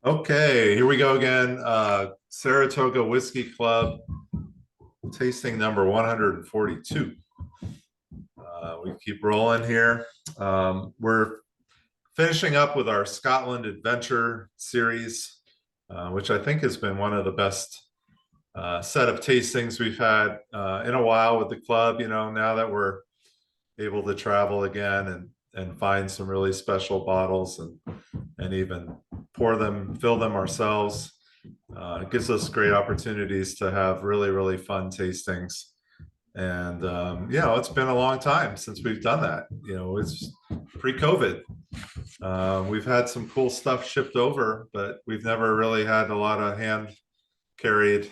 Okay, here we go again. Saratoga Whiskey Club, tasting number 142. We keep rolling here. We're finishing up with our Scotland Adventure series, which I think has been one of the best set of tastings we've had in a while with the club. You know, now that we're able to travel again and find some really special bottles and even fill them ourselves. It gives us great opportunities to have really fun tastings. And it's been a long time since we've done that. You know, it's pre-COVID. We've had some cool stuff shipped over, but we've never really had a lot of hand carried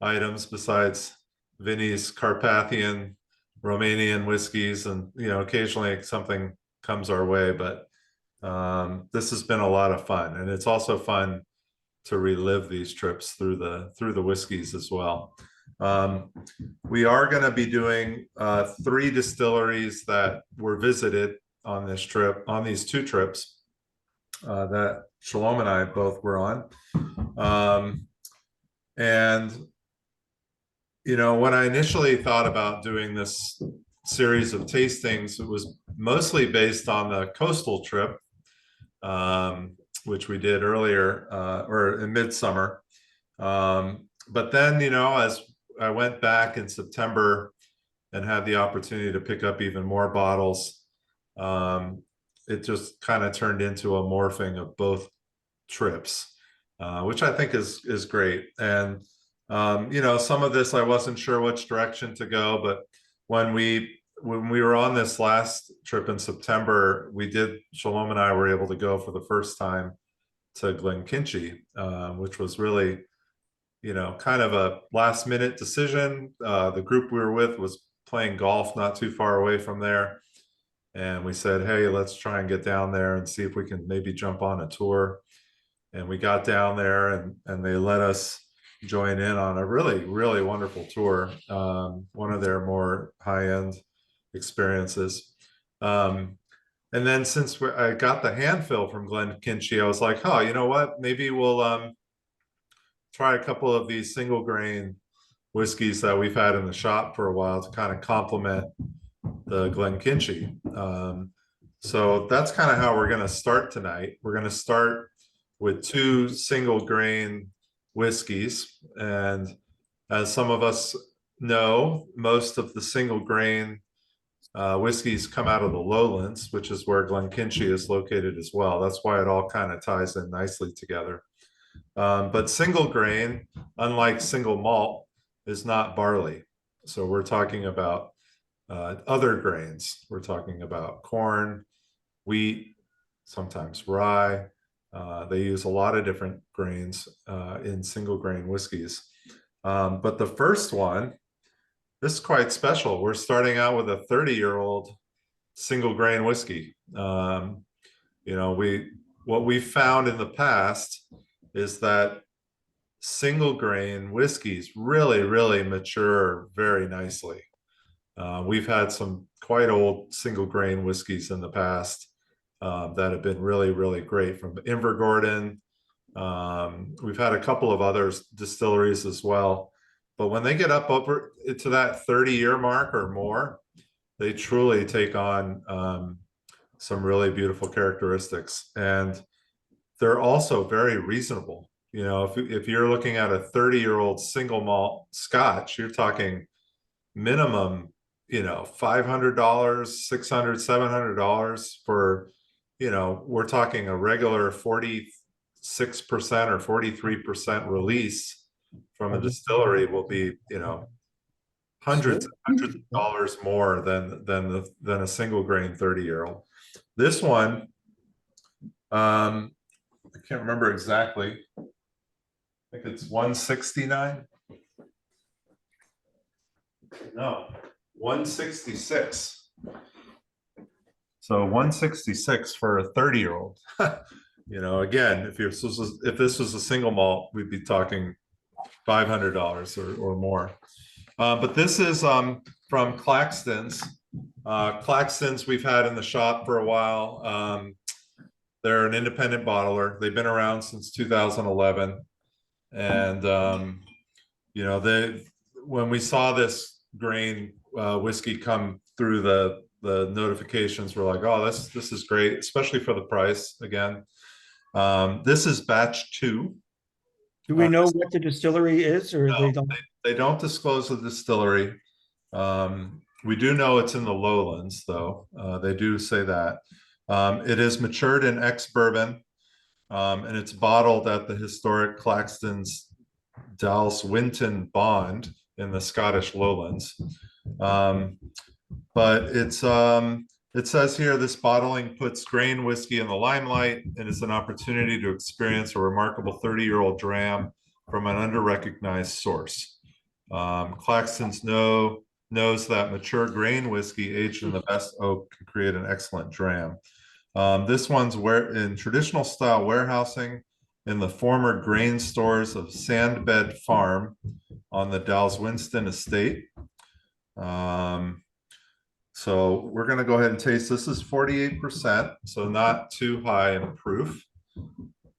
items besides Vinny's Carpathian Romanian whiskeys, and occasionally something comes our way, but this has been a lot of fun, and it's also fun to relive these trips through the whiskeys as well. We are going to be doing 3 distilleries that were visited on this trip, on these 2 trips that Shalom and I both were on. And when I initially thought about doing this series of tastings, it was mostly based on the coastal trip, which we did earlier or in midsummer. But then, as I went back in September and had the opportunity to pick up even more bottles, it just kind of turned into a morphing of both trips, which I think is great. And some of this I wasn't sure which direction to go, but when we were on this last trip in September, Shalom and I were able to go for the first time to Glenkinchie, which was really, kind of a last minute decision. The group we were with was playing golf not too far away from there. And we said, hey, let's try and get down there and see if we can maybe jump on a tour. And we got down there and they let us join in on a really wonderful tour, one of their more high-end experiences. And then since I got the hand fill from Glenkinchie, I was like, oh, you know what? Maybe we'll try a couple of these single grain whiskeys that we've had in the shop for a while to kind of complement the Glenkinchie. So that's kind of how we're going to start tonight. We're going to start with 2 single grain whiskeys, and as some of us know, most of the single grain whiskeys come out of the lowlands, which is where Glenkinchie is located as well. That's why it all kind of ties in nicely together. But single grain, unlike single malt, is not barley. So we're talking about other grains. We're talking about corn, wheat, sometimes rye. They use a lot of different grains in single grain whiskeys. But the first one, this is quite special. We're starting out with a 30-year-old single grain whiskey. What we've found in the past is that single grain whiskeys really mature very nicely. We've had some quite old single grain whiskeys in the past that have been really great, from Invergordon. We've had a couple of other distilleries as well, but when they get up over to that 30-year mark or more, they truly take on some really beautiful characteristics, and they're also very reasonable. If you're looking at a 30-year-old single malt Scotch, you're talking minimum, $500, $600, $700 for, we're talking a regular 46% or 43% release from a distillery will be, hundreds of dollars more than a single grain 30-year-old. This one, I can't remember exactly. I think it's 169. No, 166. So 166 for a 30-year-old. Again, if this was a single malt, we'd be talking $500 or more. But this is from Claxton's. Claxton's we've had in the shop for a while. They're an independent bottler. They've been around since 2011. And, you know, when we saw this grain whiskey come through the notifications, we're like, oh, this is great, especially for the price again. This is batch 2. Do we know what the distillery is, or they don't? They don't disclose the distillery. We do know it's in the lowlands, though. They do say that. It is matured in ex-bourbon, and it's bottled at the historic Claxton's Winton Bond in the Scottish lowlands. But it says here, this bottling puts grain whiskey in the limelight and is an opportunity to experience a remarkable 30-year-old dram from an under-recognized source. Claxton's knows that mature grain whiskey aged in the best oak can create an excellent dram. This one's in traditional style warehousing in the former grain stores of Sandbed Farm on the Dalswinston estate. So we're going to go ahead and taste. This is 48%, so not too high in proof.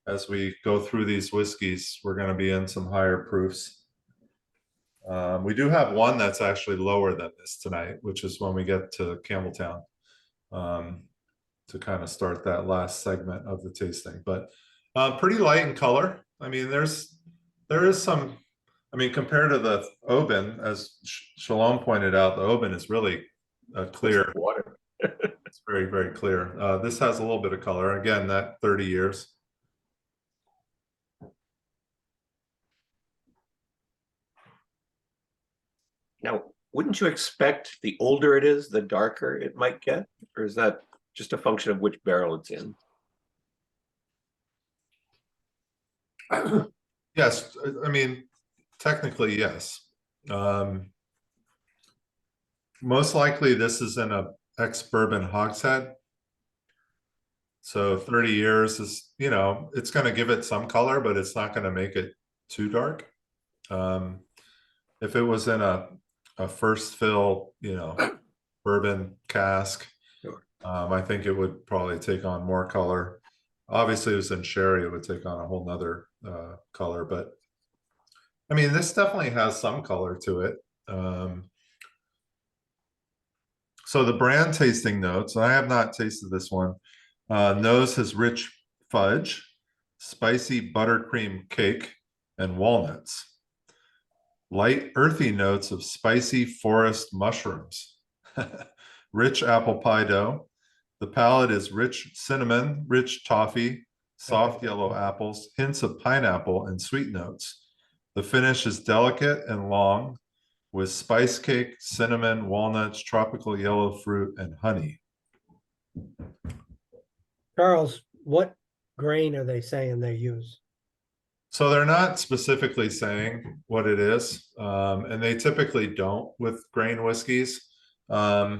As we go through these whiskeys, we're going to be in some higher proofs. We do have one that's actually lower than this tonight, which is when we get to Campbeltown, to kind of start that last segment of the tasting. But pretty light in color. I mean, there is some, I mean, compared to the Oban, as Shalom pointed out, the Oban is really clear water. It's very, very clear. This has a little bit of color. Again, that 30 years. Now, wouldn't you expect the older it is, the darker it might get? Or is that just a function of which barrel it's in? Yes, I mean, technically, yes. Most likely this is in a ex-bourbon hogshead. So 30 years is, you know, it's going to give it some color, but it's not going to make it too dark. If it was in a first fill, you know, bourbon cask, sure. I think it would probably take on more color. Obviously, it was in sherry, it would take on a whole nother color. But I mean, this definitely has some color to it. So the brand tasting notes, I have not tasted this one. Nose has rich fudge, spicy buttercream cake, and walnuts. Light earthy notes of spicy forest mushrooms. Rich apple pie dough. The palate is rich cinnamon, rich toffee, soft yellow apples, hints of pineapple, and sweet notes. The finish is delicate and long, with spice cake, cinnamon, walnuts, tropical yellow fruit, and honey. Charles, what grain are they saying they use? So they're not specifically saying what it is, and they typically don't with grain whiskeys. I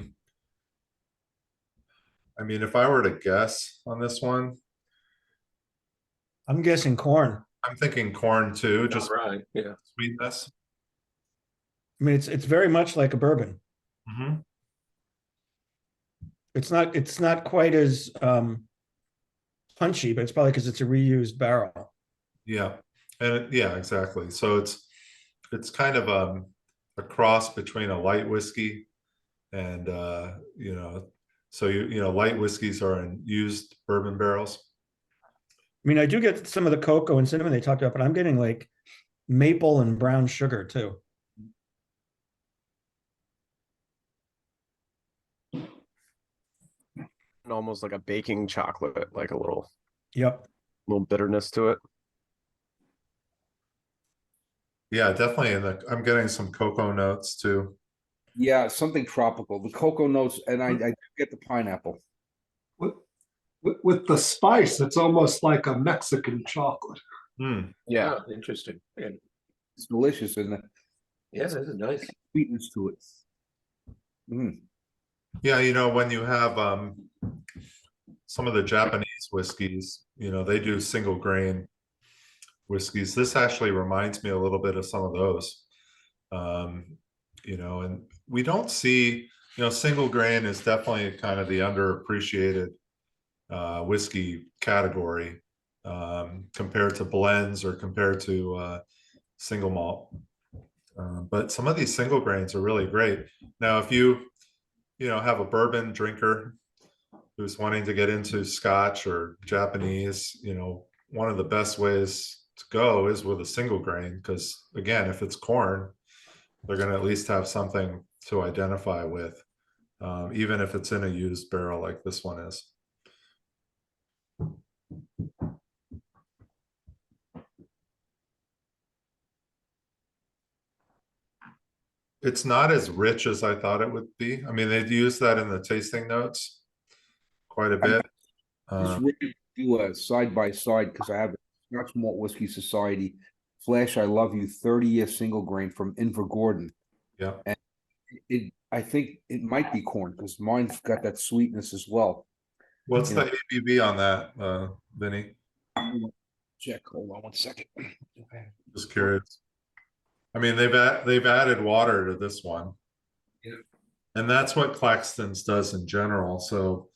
mean, if I were to guess on this one, I'm guessing corn. I'm thinking corn too, just right, yeah, sweetness. I mean, it's very much like a bourbon. Mm-hmm. It's not quite as punchy, but it's probably because it's a reused barrel. Yeah, and yeah, exactly. So it's kind of a cross between a light whiskey and you know, so you know, light whiskeys are in used bourbon barrels. I mean, I do get some of the cocoa and cinnamon they talked about, but I'm getting like maple and brown sugar too. And almost like a baking chocolate, like a little Yep. bitterness to it. Yeah, definitely. And I'm getting some cocoa notes too. Yeah, something tropical. The cocoa notes, and I do get the pineapple. With the spice, it's almost like a Mexican chocolate. Mm. yeah, interesting. Yeah, It's delicious, isn't it? this is nice. Sweetness to it. Mm. Yeah, you know, when you have some of the Japanese whiskeys, you know, they do single grain whiskeys. This actually reminds me a little bit of some of those. You know, and we don't see, you know, single grain is definitely kind of the underappreciated whiskey category compared to blends or compared to single malt. But some of these single grains are really great. Now, if you have a bourbon drinker who's wanting to get into Scotch or Japanese, one of the best ways to go is with a single grain, because again, if it's corn, they're going to at least have something to identify with, even if it's in a used barrel like this one is. It's not as rich as I thought it would be. I mean, they'd use that in the tasting notes quite a bit. Just really do a side by side because I have the Scotch Malt Whiskey Society Flash I Love You 30-year single grain from Invergordon. Yeah. And I think it might be corn because mine's got that sweetness as well. What's the ABV on that, Vinny? Check. Hold on one second. Just curious. I mean, they've added water to this one. Yeah. And that's what Claxton's does in general. So,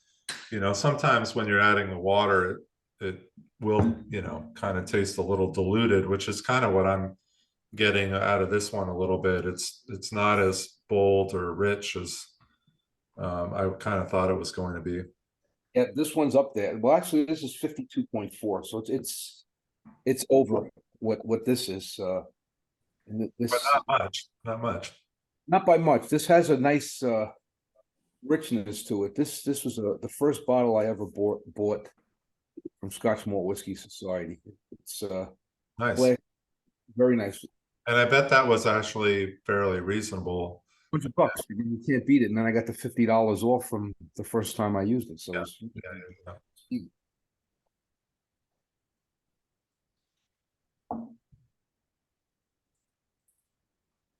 sometimes when you're adding the water, it will, kind of taste a little diluted, which is kind of what I'm getting out of this one a little bit. It's not as bold or rich as I kind of thought it was going to be. Yeah, this one's up there. Well, actually, this is 52.4, so it's over what this is. This But not much. not by much. This has a nice richness to it. This was the first bottle I ever bought from Scotch Malt Whiskey Society. It's Nice. very nice. And I bet that was actually fairly reasonable. $100. You can't beat it. And then I got the $50 off from the first time I used it. So Yeah. it's,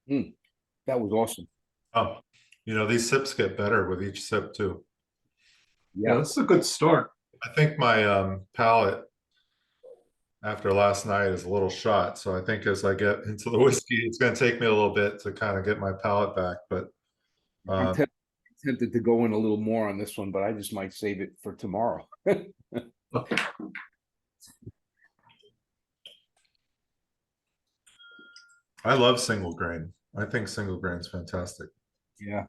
Yeah. that was awesome. Oh, these sips get better with each sip too. Yeah, that's a good start. I think my palate after last night is a little shot. So I think as I get into the whiskey, it's going to take me a little bit to kind of get my palate back. But I'm tempted to go in a little more on this one, but I just might save it for tomorrow. I love single grain. I think single grain's fantastic. Yeah.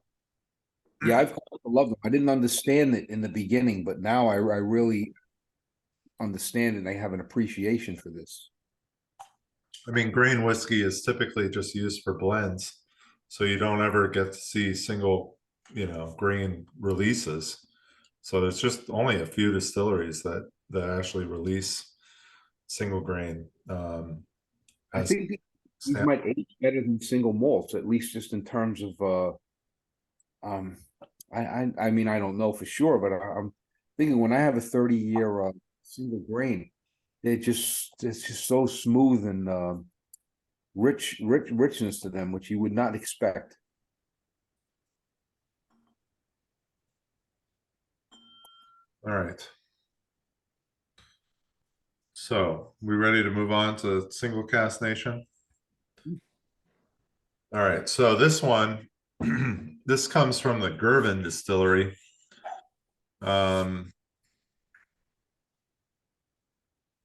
Yeah, I've loved them. I didn't understand it in the beginning, but now I really understand it and I have an appreciation for this. I mean, grain whiskey is typically just used for blends. So you don't ever get to see single, grain releases. So there's just only a few distilleries that actually release single grain. I think these might age better than single malts, at least just in terms of I mean I don't know for sure, but I'm thinking when I have a 30-year single grain, it's just so smooth and richness to them, which you would not expect. All right. So we ready to move on to single cask nation? All right. So this one, this comes from the Girvan distillery.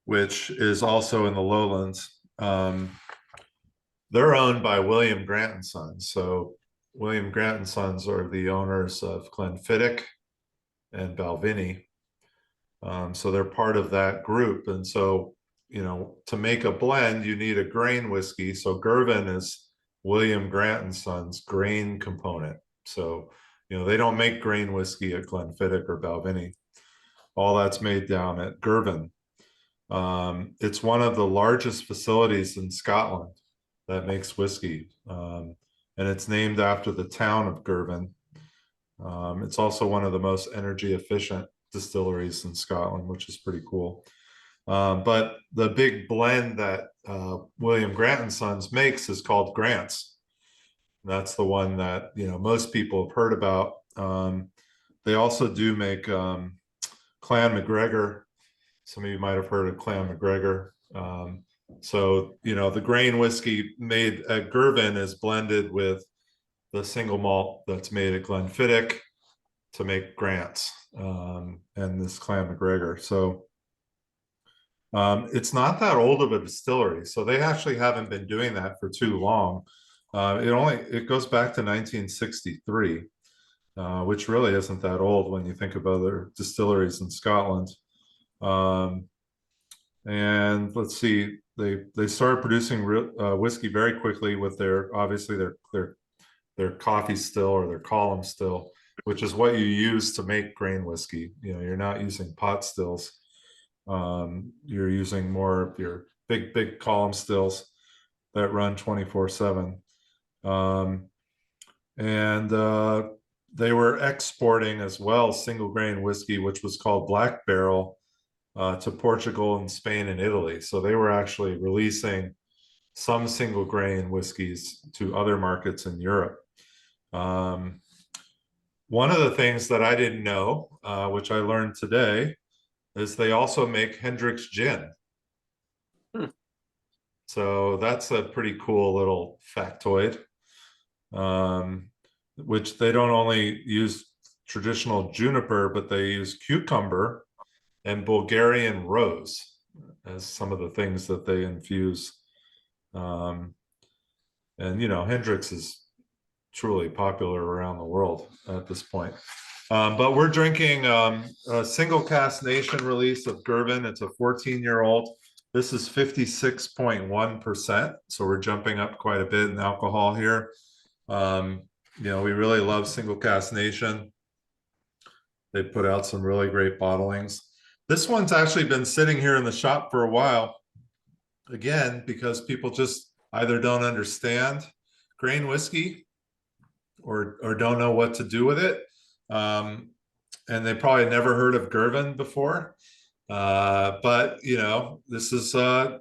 Which is also in the lowlands. They're owned by William Grant and Sons. So William Grant and Sons are the owners of Glenfiddich and Balvenie. So they're part of that group. And so, to make a blend, you need a grain whiskey. So Girvan is William Grant and Sons grain component. So, they don't make grain whiskey at Glenfiddich or Balvenie. All that's made down at Girvan. It's one of the largest facilities in Scotland that makes whiskey. And it's named after the town of Girvan. It's also one of the most energy efficient distilleries in Scotland, which is pretty cool. But the big blend that William Grant and Sons makes is called Grant's. That's the one that most people have heard about. They also do make Clan MacGregor. Some of you might have heard of Clan MacGregor. So the grain whiskey made at Girvan is blended with the single malt that's made at Glenfiddich to make Grant's. and this Clan McGregor. So it's not that old of a distillery, so they actually haven't been doing that for too long. It goes back to 1963, which really isn't that old when you think of other distilleries in Scotland. And let's see, they started producing whiskey very quickly with obviously their coffee still or their column still, which is what you use to make grain whiskey. You know, you're not using pot stills. You're using more of your big column stills that run 24/7. And they were exporting as well single grain whiskey, which was called Black Barrel, to Portugal and Spain and Italy. So they were actually releasing some single grain whiskeys to other markets in Europe. One of the things that I didn't know, which I learned today, is they also make Hendrick's gin. So that's a pretty cool little factoid, which they don't only use traditional juniper, but they use cucumber and Bulgarian rose as some of the things that they infuse. And, you know, Hendrick's is truly popular around the world at this point. But we're drinking a single cask nation release of Girvan. It's a 14-year-old. This is 56.1%. So we're jumping up quite a bit in alcohol here. You know, we really love single cask nation. They put out some really great bottlings. This one's actually been sitting here in the shop for a while. Again, because people just either don't understand grain whiskey or don't know what to do with it. And they probably never heard of Girvan before. But, you know, this is, there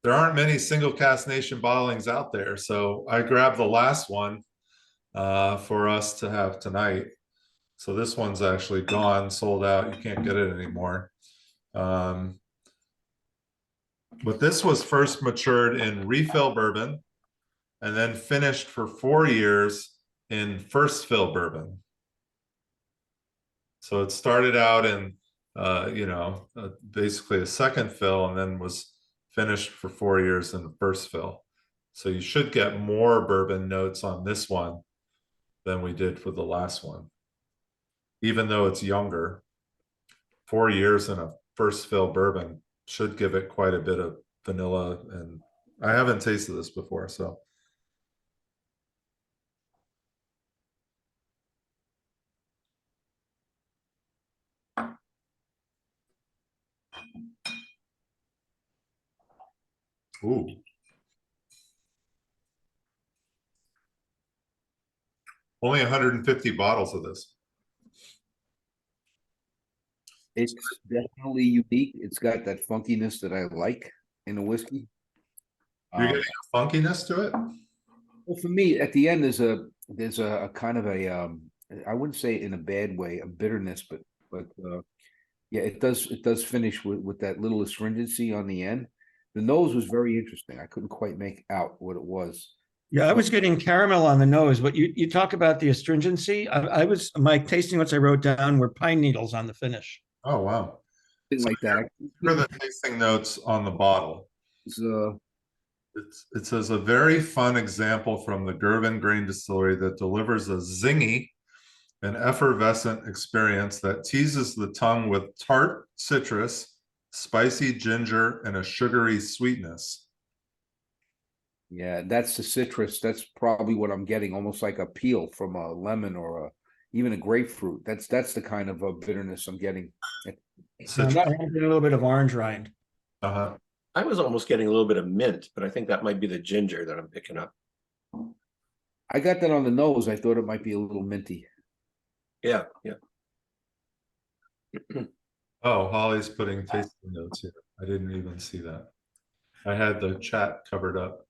aren't many single cask nation bottlings out there. So I grabbed the last one for us to have tonight. So this one's actually gone, sold out. You can't get it anymore. But this was first matured in refill bourbon and then finished for 4 years in first fill bourbon. So it started out in, you know, basically a second fill and then was finished for 4 years in the first fill. So you should get more bourbon notes on this one than we did for the last one. Even though it's younger, 4 years in a first fill bourbon should give it quite a bit of vanilla. And I haven't tasted this before, so. Ooh. Only 150 bottles of this. It's definitely unique. It's got that funkiness that I like in a whiskey. You're getting a funkiness to it? Well, for me, at the end, there's a kind of a I wouldn't say in a bad way, a bitterness, but yeah, it does finish with that little astringency on the end. The nose was very interesting. I couldn't quite make out what it was. Yeah, I was getting caramel on the nose, but you talk about the astringency. My tasting notes I wrote down were pine needles on the finish. Oh, wow. Thing like that. For the tasting notes on the bottle. It says a very fun example from the Girvan grain distillery that delivers a zingy and effervescent experience that teases the tongue with tart citrus, spicy ginger, and a sugary sweetness. Yeah, that's the citrus. That's probably what I'm getting, almost like a peel from a lemon or even a grapefruit. That's the kind of bitterness I'm getting. I'm not having a little bit of orange rind. Uh-huh. I was almost getting a little bit of mint, but I think that might be the ginger that I'm picking up. I got that on the nose. I thought it might be a little minty. Yeah, yeah. Oh, Holly's putting tasting notes here. I didn't even see that. I had the chat covered up.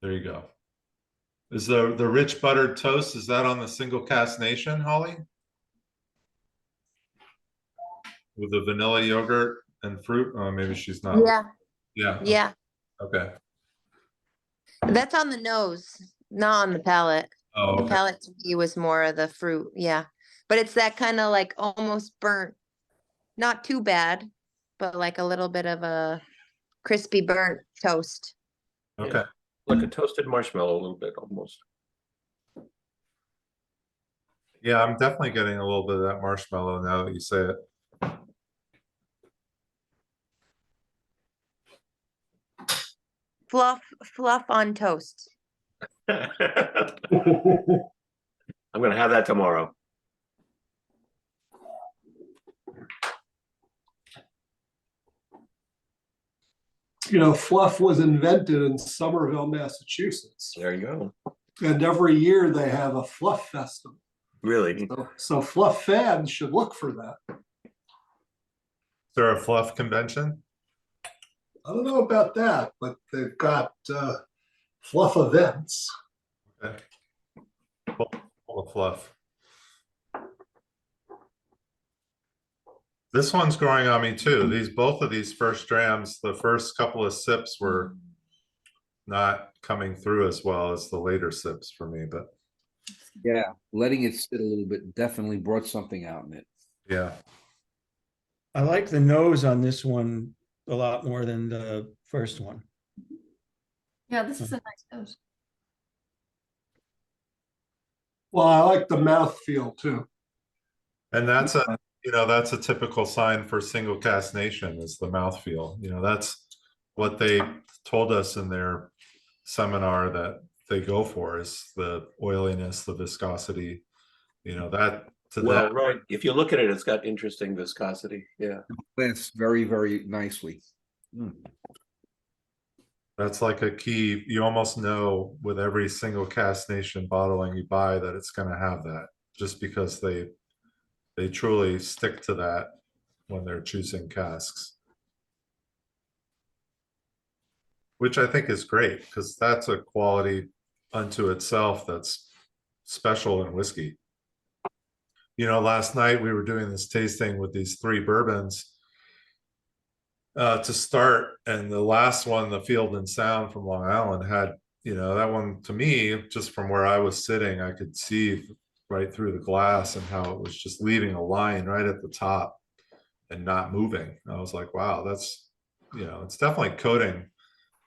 There you go. Is the rich buttered toast, is that on the single cask nation, Holly? With the vanilla yogurt and fruit? Oh, maybe she's not. Yeah, Yeah. yeah. Okay. That's on the nose, not on the palate. Oh, The okay. palate to me was more of the fruit, yeah. But it's that kind of like almost burnt, not too bad, but like a little bit of a crispy burnt toast. Okay. Like a toasted marshmallow a little bit almost. Yeah, I'm definitely getting a little bit of that marshmallow now that you say it. Fluff on toast. I'm gonna have that tomorrow. You know, fluff was invented in Somerville, Massachusetts, There you go. and every year they have a fluff festival. Really? So fluff fans should look for that. Is there a fluff convention? I don't know about that, but they've got fluff events. Okay. Full of fluff. This one's growing on me too. Both of these first drams, the first couple of sips were not coming through as well as the later sips for me, but Yeah, letting it sit a little bit definitely brought something out in it. yeah. I like the nose on this one a lot more than the first one. Yeah, this is a nice nose. Well, I like the mouthfeel too. And that's that's a typical sign for single cask nation is the mouthfeel. That's what they told us in their seminar that they go for is the oiliness, the viscosity, that to Well, them, right. If you look at it, it's got interesting viscosity. Yeah. Plants very, very nicely. that's like a key. You almost know with every single cask nation bottling you buy that it's going to have that just because they truly stick to that when they're choosing casks. Which I think is great because that's a quality unto itself that's special in whiskey. Last night we were doing this tasting with these 3 bourbons to start, and the last one, the Field and Sound from Long Island, had, that one to me, just from where I was sitting, I could see right through the glass and how it was just leaving a line right at the top and not moving. I was like, wow, that's, it's definitely coating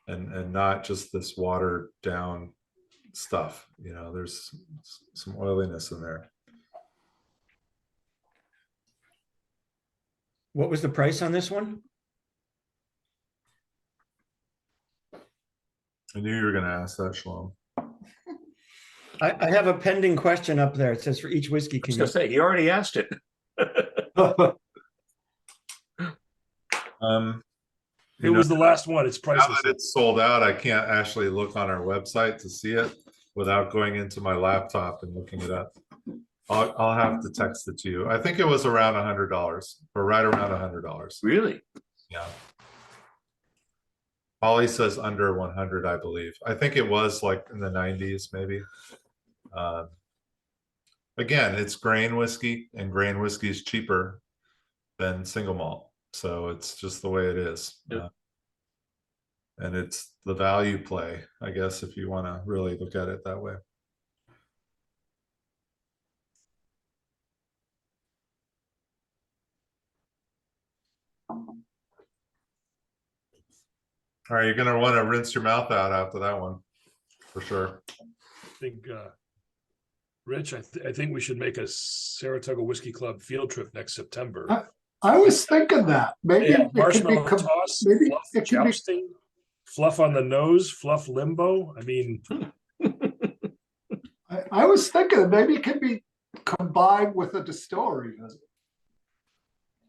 and not just this watered down stuff. There's some oiliness in there. What was the price on this one? I knew you were going to ask that, Shalom. I have a pending question up there. It says for each whiskey, I was can you? gonna say, he already asked it. It was the last one. It's Now priceless. that it's sold out, I can't actually look on our website to see it without going into my laptop and looking it up. I'll have to text it to you. I think it was around $100 or right around $100. Really? Yeah. Holly says under 100, I believe. I think it was like in the 90s, maybe. Again, it's grain whiskey, and grain whiskey is cheaper than single malt. So it's just the way it is. Yep. And it's the value play, I guess, if you want to really look at it that way. All right, you're going to want to rinse your mouth out after that one, for sure. I think, Rich, I think we should make a Saratoga Whiskey Club field trip next September. I was thinking that maybe Yeah, it could be marshmallow toss, maybe fluff it could be jousting, fluff on the nose, fluff limbo. I mean, I was thinking that maybe it could be combined with a distillery visit.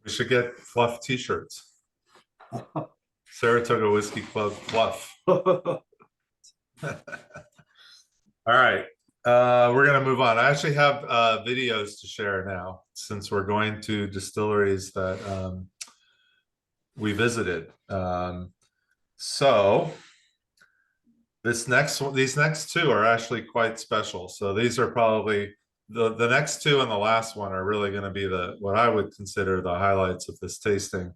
We should get fluff t-shirts. Saratoga Whiskey Club fluff. All right. We're going to move on. I actually have videos to share now since we're going to distilleries that we visited. So these next 2 are actually quite special. So these are probably the next 2 and the last one are really going to be what I would consider the highlights of this tasting.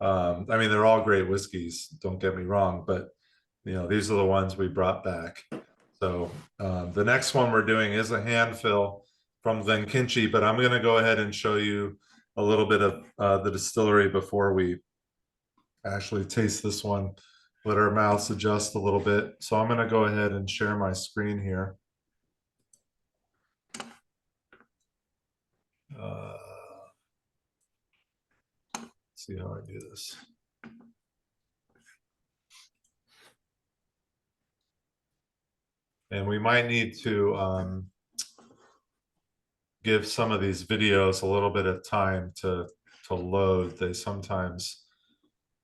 I mean, they're all great whiskeys, don't get me wrong, but these are the ones we brought back. So the next one we're doing is a hand fill from Glenkinchie, but I'm going to go ahead and show you a little bit of the distillery before we actually taste this one. Let our mouths adjust a little bit. So I'm going to go ahead and share my screen here. See how I do this. And we might need to give some of these videos a little bit of time to load. They sometimes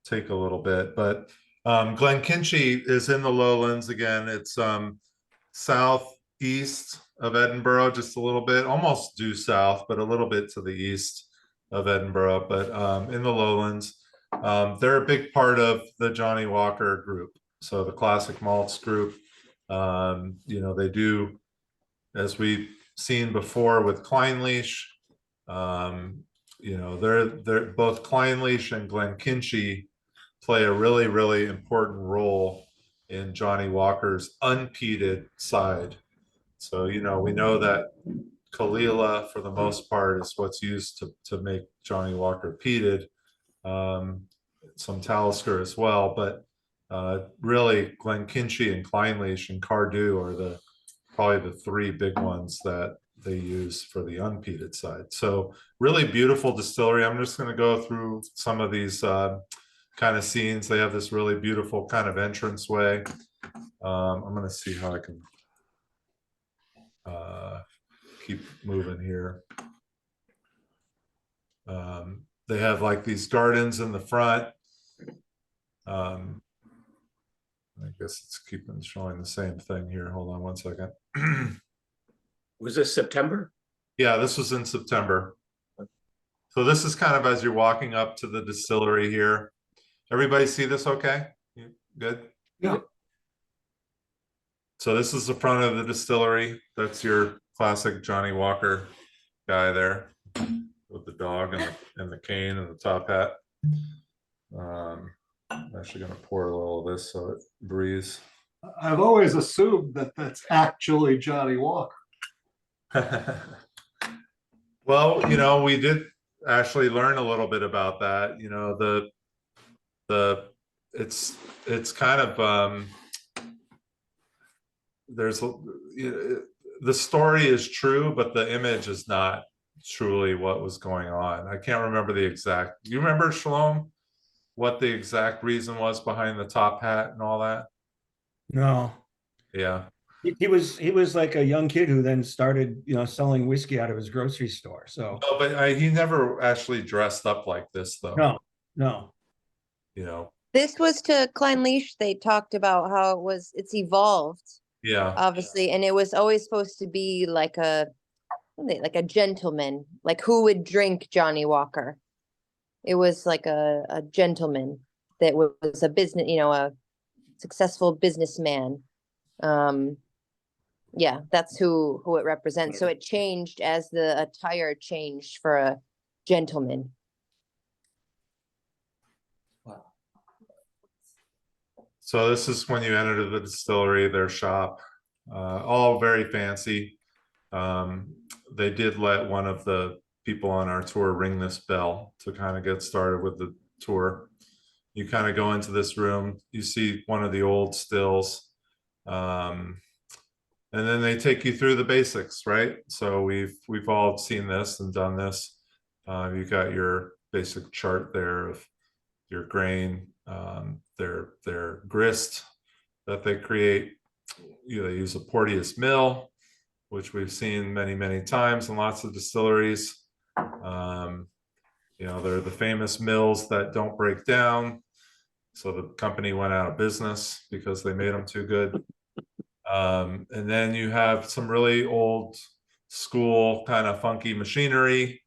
take a little bit, but Glenkinchie is in the lowlands again. It's southeast of Edinburgh, just a little bit, almost due south, but a little bit to the east of Edinburgh, but in the lowlands. They're a big part of the Johnny Walker group, so the classic malts group. You know, they do, as we've seen before with Clynelish, you know, they're both Clynelish and Glenkinchie play a really, really important role in Johnny Walker's unpeated side. So, you know, we know that Kalila, for the most part, is what's used to make Johnny Walker peated. Some Talisker as well, but really Glenkinchie and Clynelish and Cardew are probably the three big ones that they use for the unpeated side. So really beautiful distillery. I'm just going to go through some of these kind of scenes. They have this really beautiful kind of entranceway. I'm going to see how I can keep moving here. They have like these gardens in the front. I guess it's keeping showing the same thing here. Hold on one second. Was this September? Yeah, this was in September. So this is kind of as you're walking up to the distillery here. Everybody see this okay? Good? Yeah. So this is the front of the distillery. That's your classic Johnny Walker guy there with the dog and the cane and the top hat. I'm actually going to pour a little of this so it breathes. I've always assumed that that's actually Johnny Walker. Well, you know, we did actually learn a little bit about that. You know, it's kind of there's the story is true, but the image is not truly what was going on. I can't remember the exact. Do you remember, Shalom, what the exact reason was behind the top hat and all that? No. Yeah. He was like a young kid who then started, you know, selling whiskey out of his grocery store. So No, but he never actually dressed up like this, though. no. You know. This was to Clynelish. They talked about how it's evolved, Yeah. obviously, and it was always supposed to be like a gentleman, like who would drink Johnny Walker. It was like a gentleman that was a business, you know, a successful businessman. Yeah, that's who it represents. So it changed as the attire changed for a gentleman. So this is when you enter the distillery, their shop, all very fancy. They did let one of the people on our tour ring this bell to kind of get started with the tour. You kind of go into this room, you see one of the old stills, and then they take you through the basics, right? So we've all seen this and done this. You've got your basic chart there of your grain, their grist that they create. You know, they use a Porteous mill, which we've seen many times in lots of distilleries. You know, they're the famous mills that don't break down. So the company went out of business because they made them too good. And then you have some really old school kind of funky machinery.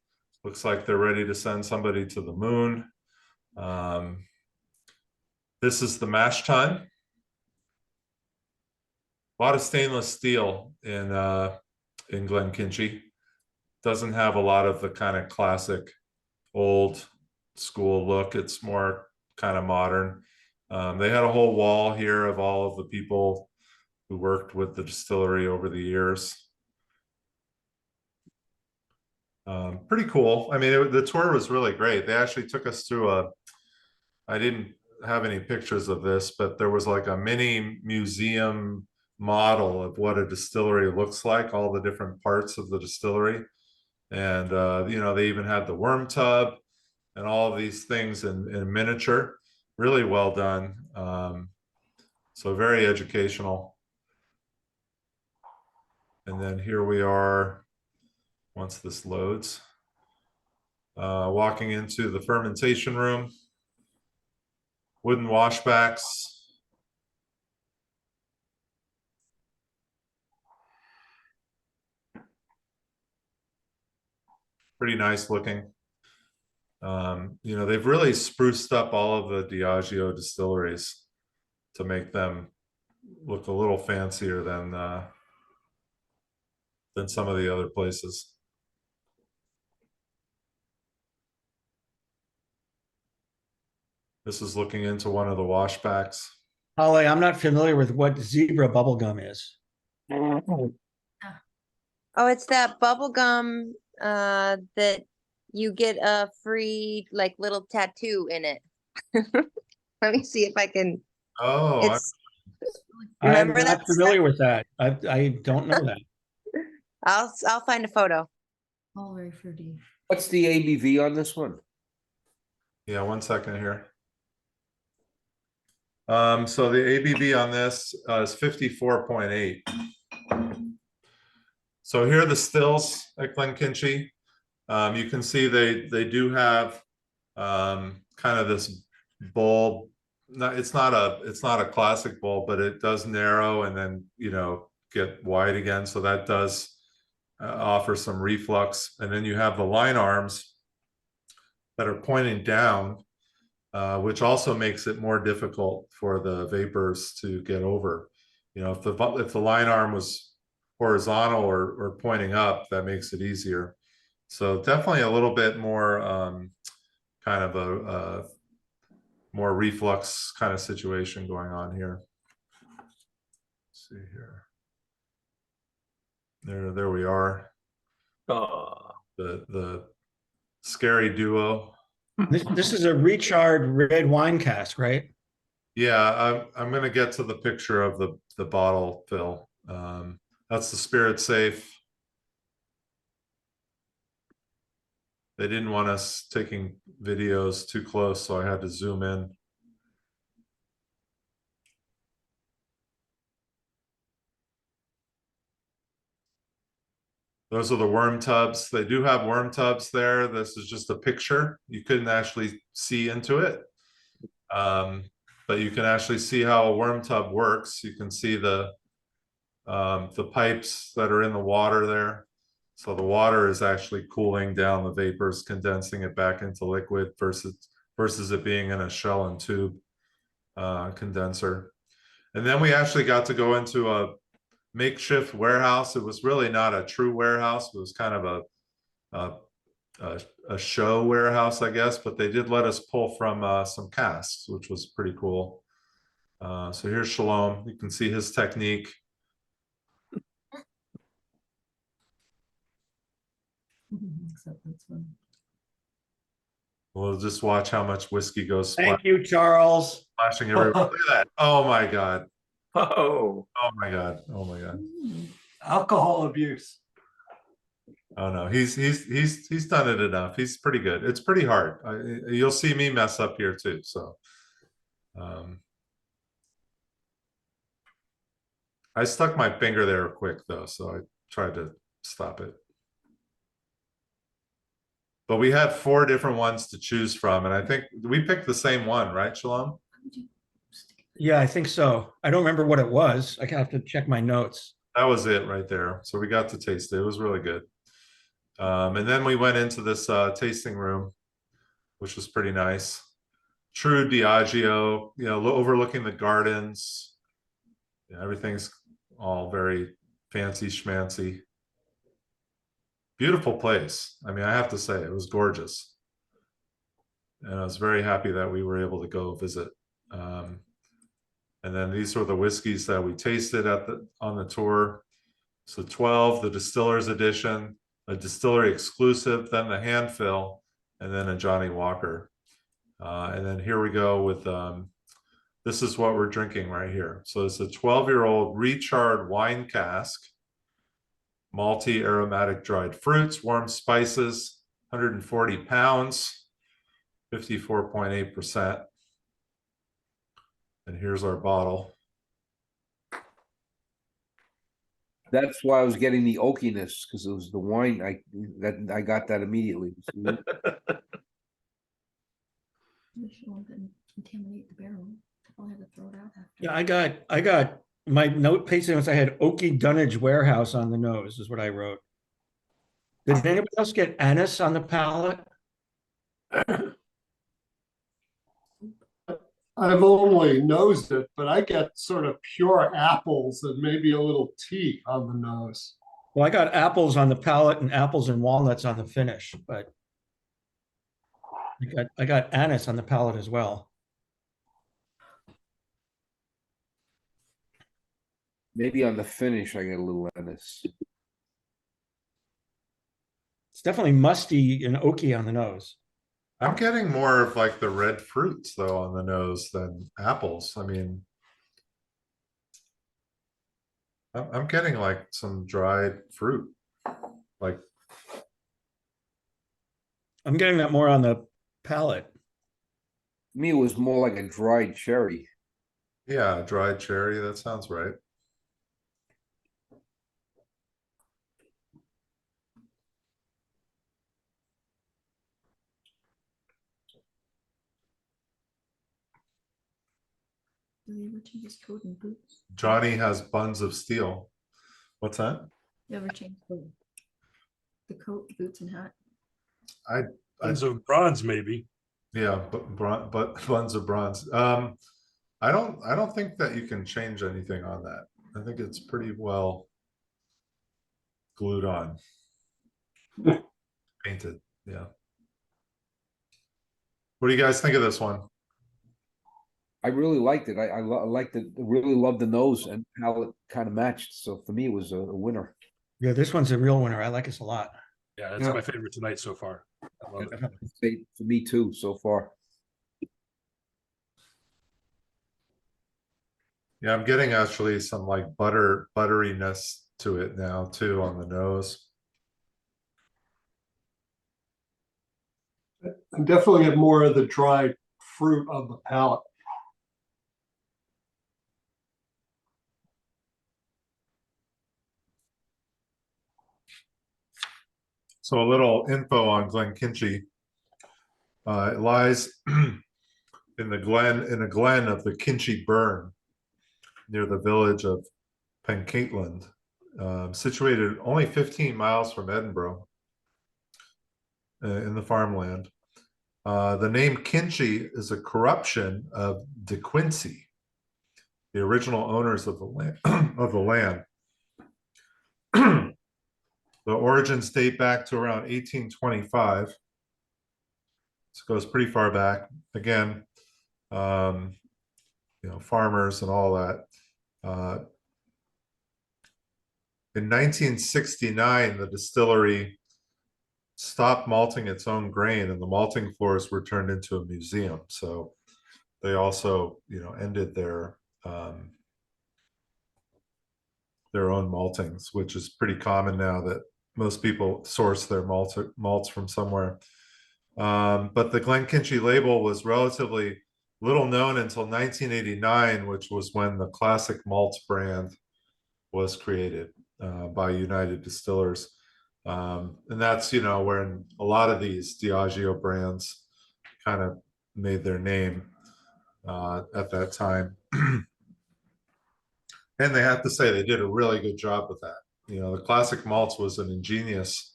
Looks like they're ready to send somebody to the moon. This is the mash tun. A lot of stainless steel in Glenkinchie. Doesn't have a lot of the kind of classic old school look. It's more kind of modern. They had a whole wall here of all of the people who worked with the distillery over the years. Pretty cool. I mean, the tour was really great. They actually took us through I didn't have any pictures of this, but there was like a mini museum model of what a distillery looks like, all the different parts of the distillery. And, you know, they even had the worm tub and all of these things in miniature. Really well done. So very educational. And then here we are, once this loads, walking into the fermentation room. Wooden washbacks. Pretty nice looking. You know, they've really spruced up all of the Diageo distilleries to make them look a little fancier than some of the other places. This is looking into one of the washbacks. Holly, I'm not familiar with what zebra bubblegum is. Oh, it's that bubble gum that you get a free like little tattoo in it. Let me see if I can. Oh, It's I'm remember not that familiar with that. I don't know that. I'll find a photo. All very fruity. What's the ABV on this one? yeah, 1 second here. So the ABV on this is 54.8. So here are the stills at Glenkinchie. You can see they do have kind of this bowl. It's not a classic bowl, but it does narrow and then, you know, get wide again. So that does offer some reflux. And then you have the line arms that are pointing down, which also makes it more difficult for the vapors to get over. You know, if the line arm was horizontal or pointing up, that makes it easier. So definitely a little bit more kind of a more reflux kind of situation going on here. Let's see here. There we are. The scary duo. This is a recharred red wine cask, right? Yeah, I'm gonna get to the picture of the bottle, Phil. That's the Spirit Safe. They didn't want us taking videos too close, so I had to zoom in. Those are the worm tubs. They do have worm tubs there. This is just a picture. You couldn't actually see into it. But you can actually see how a worm tub works. You can see the pipes that are in the water there. So the water is actually cooling down the vapors, condensing it back into liquid versus it being in a shell and tube condenser. And then we actually got to go into a makeshift warehouse. It was really not a true warehouse. It was kind of a show warehouse, I guess, but they did let us pull from some casks, which was pretty cool. So here's Shalom. You can see his technique. Except that's one. We'll just watch how much whiskey goes Thank you, Charles. splashing everywhere. Look at that. Oh my God. Oh, Oh my God. Oh my God. Alcohol abuse. Oh no, he's done it enough. He's pretty good. It's pretty hard. You'll see me mess up here too. So I stuck my finger there quick though, so I tried to stop it. But we had 4 different ones to choose from, and I think we picked the same one, right, Shalom? Yeah, I think so. I don't remember what it was. I have to check my notes. That was it right there. So we got to taste it. It was really good. And then we went into this tasting room, which was pretty nice. True Diageo, you know, overlooking the gardens. Yeah, everything's all very fancy schmancy. Beautiful place. I mean, I have to say, it was gorgeous. And I was very happy that we were able to go visit. And then these were the whiskeys that we tasted on the tour. So 12, the distiller's edition, a distillery exclusive, then the hand fill, and then a Johnny Walker. And then here we go with, this is what we're drinking right here. So it's a 12-year-old recharred wine cask, malty aromatic dried fruits, warm spices, 140 pounds, 54.8%. And here's our bottle. That's why I was getting the oakiness, because it was the wine. I got that immediately. Contaminate the barrel. I'll have to throw it out after. Yeah, I got my note pasting notes. I had Oaky Dunnage Warehouse on the nose is what I wrote. Did anybody else get anise on the palate? I've only nosed it, but I get sort of pure apples and maybe a little tea on the nose. Well, I got apples on the palate and apples and walnuts on the finish, but I got anise on the palate as well. Maybe on the finish, I get a little anise. It's definitely musty and oaky on the nose. I'm getting more of like the red fruits though on the nose than apples. I mean, I'm getting like some dried fruit. Like, I'm getting that more on the palate. To me, it was more like a dried cherry. yeah, dried cherry, that sounds right. Do they ever change his coat and boots? Johnny has buns of steel. What's that? You ever change the coat, boots, and hat? Tons of bronze, maybe. Yeah, but buns of bronze. I don't think that you can change anything on that. I think it's pretty well glued on. Painted, yeah. What do you guys think of this one? I really liked it. I liked it. Really loved the nose and how it kind of matched. So for me, it was a winner. Yeah, this one's a real winner. I like this a lot. Yeah, that's my favorite tonight so far. I love it. I'd say for me too, so far. Yeah, I'm getting actually some like butteriness to it now too on the nose. I definitely get more of the dried fruit on the palate. So a little info on Glenkinchie. It lies in a glen of the Kinchie Burn near the village of Pencaitland, situated only 15 miles from Edinburgh in the farmland. The name Kinchie is a corruption of De Quincey, the original owners of the land. The origins date back to around 1825. This goes pretty far back. Again, farmers and all that. In 1969, the distillery stopped malting its own grain, and the malting floors were turned into a museum. So they also, ended their own maltings, which is pretty common now that most people source their malts from somewhere. But the Glenkinchie label was relatively little known until 1989, which was when the Classic Malts brand was created by United Distillers. And that's, when a lot of these Diageo brands kind of made their name at that time. And they have to say they did a really good job with that. The Classic Malts was an ingenious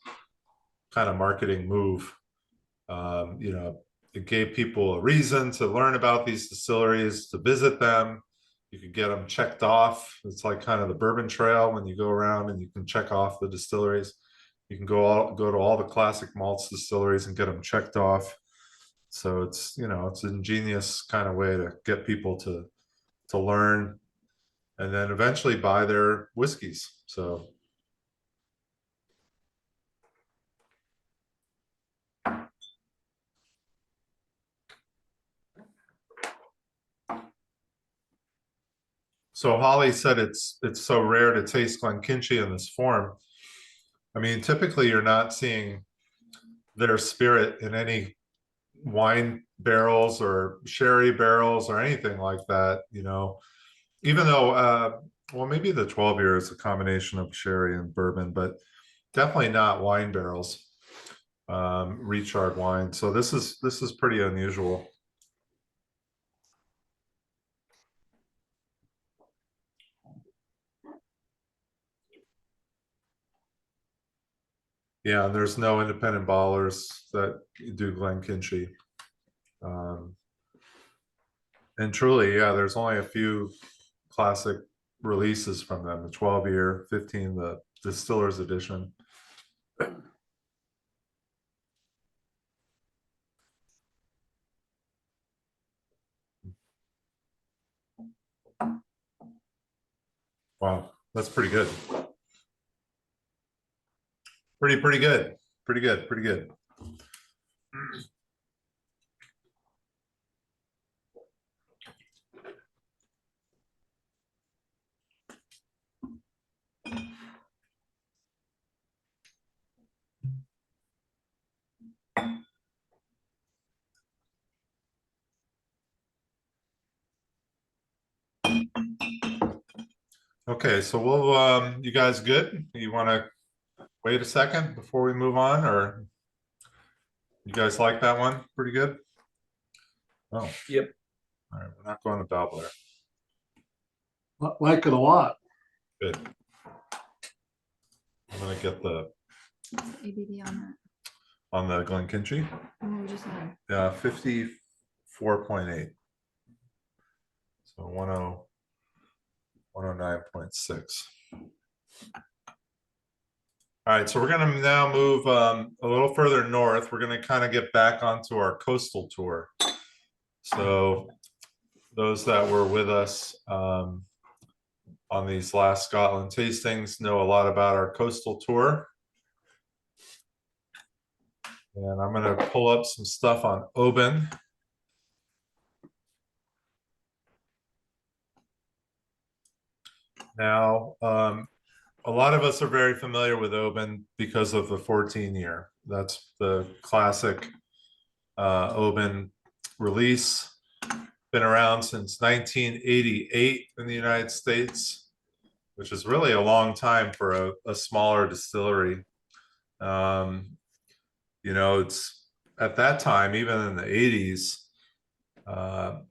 kind of marketing move. It gave people a reason to learn about these distilleries, to visit them. You could get them checked off. It's like kind of the Bourbon Trail when you go around and you can check off the distilleries. You can go to all the Classic Malts distilleries and get them checked off. So it's, it's an ingenious kind of way to get people to to learn, and then eventually buy their whiskeys. So. So Holly said it's so rare to taste Glenkinchie in this form. I mean, typically you're not seeing their spirit in any wine barrels or sherry barrels or anything like that, you know, even though, well, maybe the 12 year is a combination of sherry and bourbon, but definitely not wine barrels, recharred wine. So this is pretty unusual. Yeah, there's no independent ballers that do Glenkinchie. And truly, yeah, there's only a few classic releases from them, the 12 year, 15, the distiller's edition. Wow, that's pretty good. Pretty good. Pretty good, pretty good. Okay, so we'll you guys good? You want to wait a second before we move on, or you guys like that one? Pretty good. Oh, Yep. all right, we're not going to Balbler. Like it a lot. Good. I'm gonna get the ABV on on the Glenkinchie. that. What would you say? 54.8. So 109.6. All right, so we're going to now move a little further north. We're going to kind of get back onto our coastal tour. So those that were with us on these last Scotland tastings know a lot about our coastal tour. And I'm going to pull up some stuff on Oban. Now, a lot of us are very familiar with Oban because of the 14 year. That's the classic Oban release. Been around since 1988 in the United States, which is really a long time for a smaller distillery. You know, it's at that time, even in the 80s,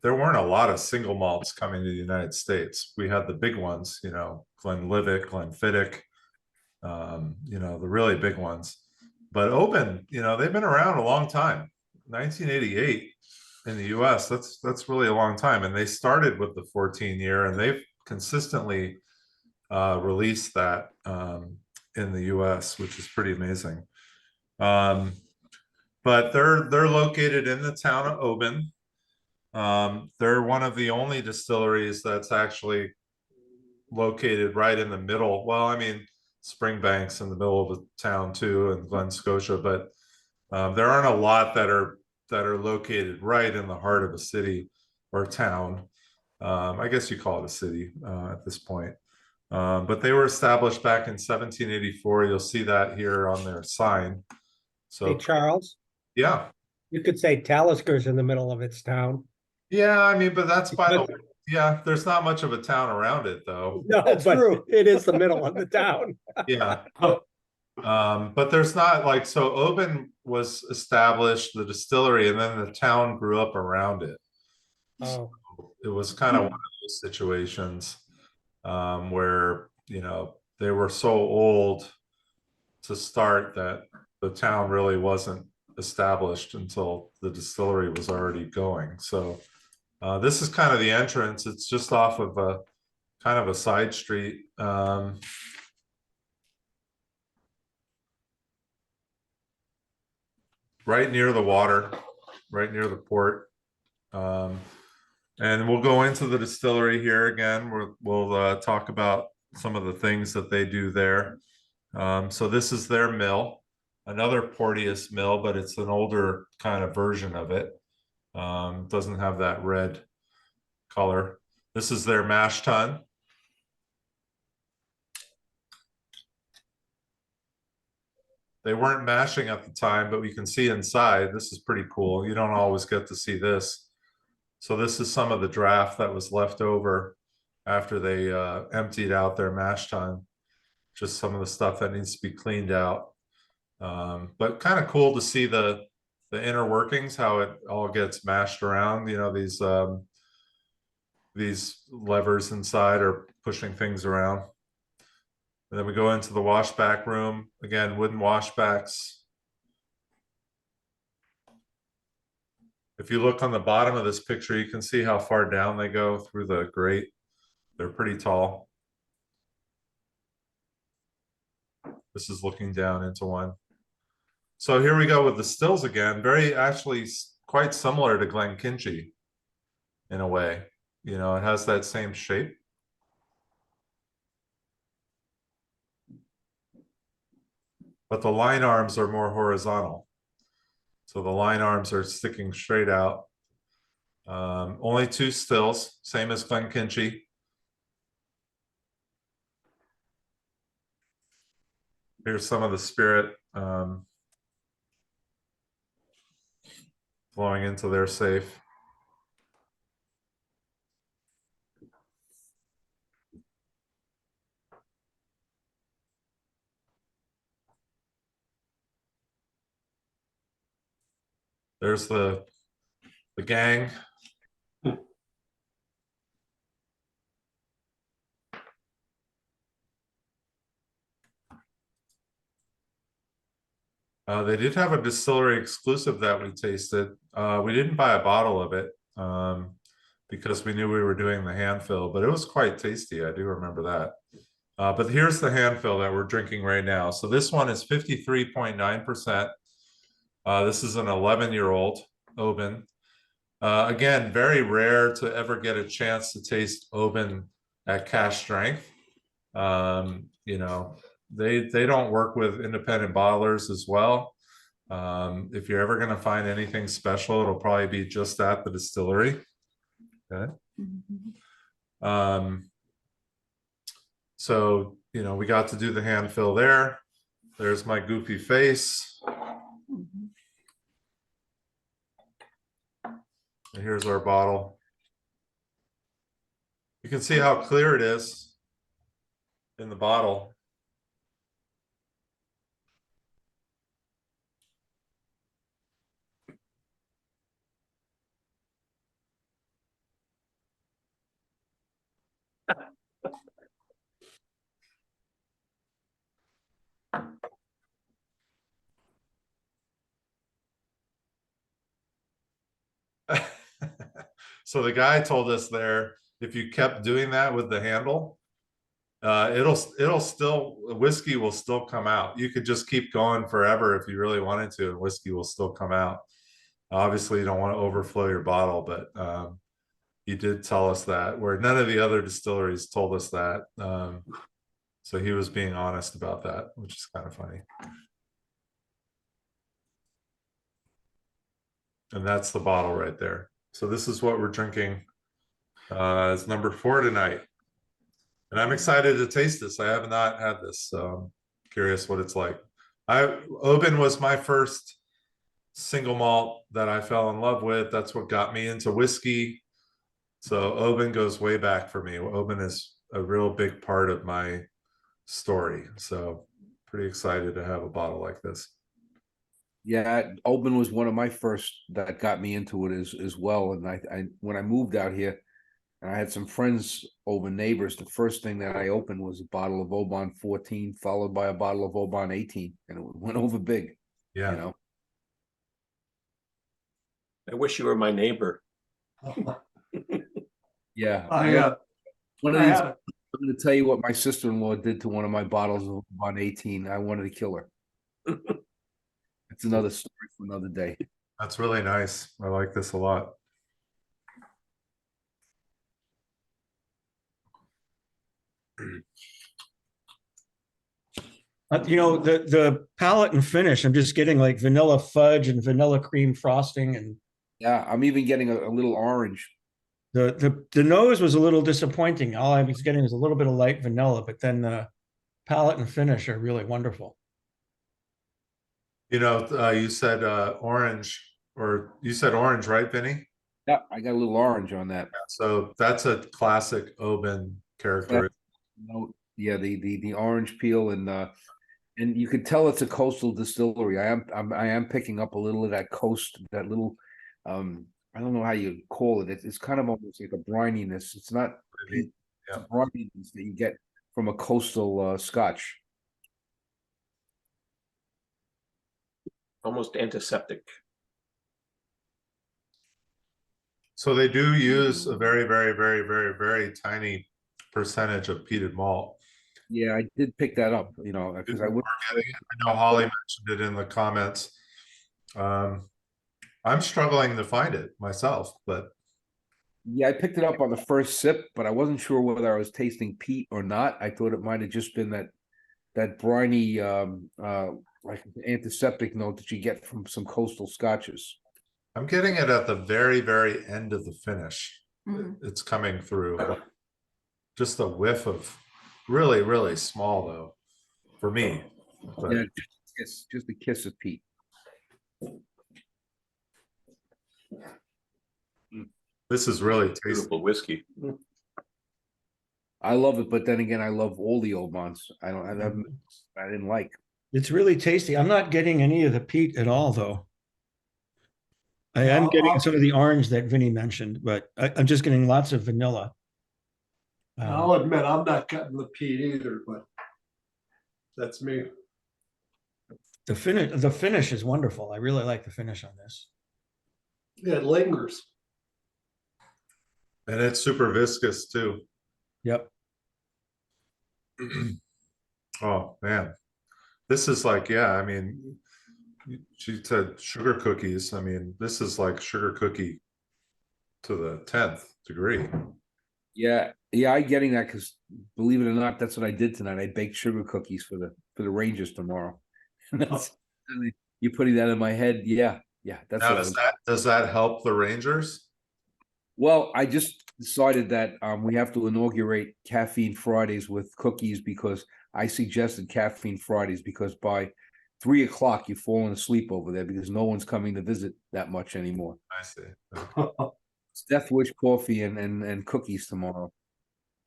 there weren't a lot of single malts coming to the United States. We had the big ones, you know, Glenlivet, Glenfiddich, you know, the really big ones. But Oban, you know, they've been around a long time. 1988 in the US, that's really a long time. And they started with the 14 year, and they've consistently released that in the US, which is pretty amazing. But they're located in the town of Oban. They're one of the only distilleries that's actually located right in the middle. Well, I mean, Springbank's in the middle of the town too, and Glen, Scotia, but there aren't a lot that are located right in the heart of a city or town. I guess you call it a city at this point. But they were established back in 1784. You'll see that here on their sign. So, Hey, Charles, yeah. you could say Talisker's in the middle of its town. Yeah, I mean, but that's by the, yeah, there's not much of a town around it though. No, That's but true. it is the middle of the town. Yeah. But there's not like, so Oban was established, the distillery, and then the town grew up around it. Oh, It was kind of one of those situations where, you know, they were so old to start that the town really wasn't established until the distillery was already going. So this is kind of the entrance. It's just off of a kind of a side street. Right near the water, right near the port. And we'll go into the distillery here again. We'll talk about some of the things that they do there. So this is their mill, another Porteous mill, but it's an older kind of version of it. Doesn't have that red color. This is their mash tun. They weren't mashing at the time, but we can see inside. This is pretty cool. You don't always get to see this. So this is some of the draft that was left over after they emptied out their mash tun. Just some of the stuff that needs to be cleaned out. But kind of cool to see the inner workings, how it all gets mashed around. You know, these levers inside are pushing things around. And then we go into the washback room. Again, wooden washbacks. If you look on the bottom of this picture, you can see how far down they go through the grate. They're pretty tall. This is looking down into one. So here we go with the stills again. Very actually quite similar to Glenkinchie in a way. You know, it has that same shape. But the line arms are more horizontal. So the line arms are sticking straight out. Only 2 stills, same as Glenkinchie. Here's some of the spirit flowing into their safe. There's the gang. They did have a distillery exclusive that we tasted. We didn't buy a bottle of it because we knew we were doing the hand fill, but it was quite tasty. I do remember that. But here's the hand fill that we're drinking right now. So this one is 53.9%. This is an 11-year-old Oban. Again, very rare to ever get a chance to taste Oban at cask strength. You know, they don't work with independent bottlers as well. If you're ever going to find anything special, it'll probably be just at the distillery. Okay. So, you know, we got to do the hand fill there. There's my goofy face. And here's our bottle. You can see how clear it is in the bottle. So the guy told us there, if you kept doing that with the handle, it'll still, whiskey will still come out. You could just keep going forever if you really wanted to, and whiskey will still come out. Obviously, you don't want to overflow your bottle, but he did tell us that, where none of the other distilleries told us that. So he was being honest about that, which is kind of funny. And that's the bottle right there. So this is what we're drinking. It's number 4 tonight. And I'm excited to taste this. I have not had this, so I'm curious what it's like. Oban was my first single malt that I fell in love with. That's what got me into whiskey. So Oban goes way back for me. Oban is a real big part of my story. So pretty excited to have a bottle like this. Yeah, Oban was one of my first that got me into it as well. And I when I moved out here, and I had some friends over neighbors, the first thing that I opened was a bottle of Oban 14, followed by a bottle of Oban 18, and it went over big. Yeah. You know. I wish you were my neighbor. Yeah. I I'm had going to tell you what my sister-in-law did to one of my bottles of Oban 18. I wanted to kill her. It's another story for another day. That's really nice. I like this a lot. You know, the palate and finish, I'm just getting like vanilla fudge and vanilla cream frosting, and Yeah, I'm even getting a little orange. the nose was a little disappointing. All I was getting was a little bit of light vanilla, but then the palate and finish are really wonderful. You know, you said orange, or you said orange, right, Vinny? Yeah, I got a little orange on that. So that's a classic Oban character. No, yeah, the orange peel and you could tell it's a coastal distillery. I am picking up a little of that coast, that little I don't know how you call it. It's kind of almost like a brininess. It's not peat, it's a brininess that you get from a coastal Scotch. Almost antiseptic. So they do use a very, very, very, very, very tiny percentage of peated malt. Yeah, I did pick that up, you know, because I would. I know Holly mentioned it in the comments. I'm struggling to find it myself, but Yeah, I picked it up on the first sip, but I wasn't sure whether I was tasting peat or not. I thought it might have just been that briny like antiseptic note that you get from some coastal scotches. I'm getting it at the very, very end of the finish. Mhm. It's coming through. Just a whiff of really, really small though, for me. But Yeah, just a kiss of peat. this is really tasty. Beautiful whiskey. I love it, but then again, I love all the Obans. I didn't like. It's really tasty. I'm not getting any of the peat at all, though. I am getting some of the orange that Vinny mentioned, but I'm just getting lots of vanilla. I'll admit, I'm not cutting the peat either, but that's me. The finish is wonderful. I really like the finish on this. It lingers. And it's super viscous too. Yep. Oh man. This is like, yeah, I mean, she said sugar cookies. I mean, this is like sugar cookie to the 10th degree. Yeah, I'm getting that because believe it or not, that's what I did tonight. I baked sugar cookies for the Rangers tomorrow. You're putting that in my head. Yeah, that's Now, what does that help the Rangers? Well, I just decided that we have to inaugurate Caffeine Fridays with cookies because I suggested Caffeine Fridays because by 3 o'clock you've fallen asleep over there because no one's coming to visit that much anymore. I see. It's Death Wish coffee and cookies tomorrow.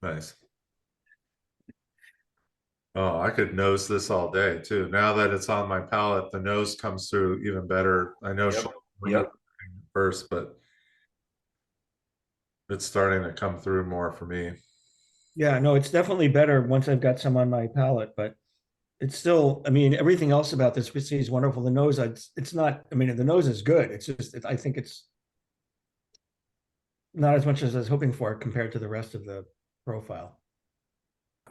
Nice. Oh, I could nose this all day too. Now that it's on my palate, the nose comes through even better. I know Yep. first, but it's starting to come through more for me. Yeah, no, it's definitely better once I've got some on my palate, but it's still, I mean, everything else about this whiskey is wonderful. The nose, it's not, I mean, the nose is good. It's just, I think it's not as much as I was hoping for compared to the rest of the profile.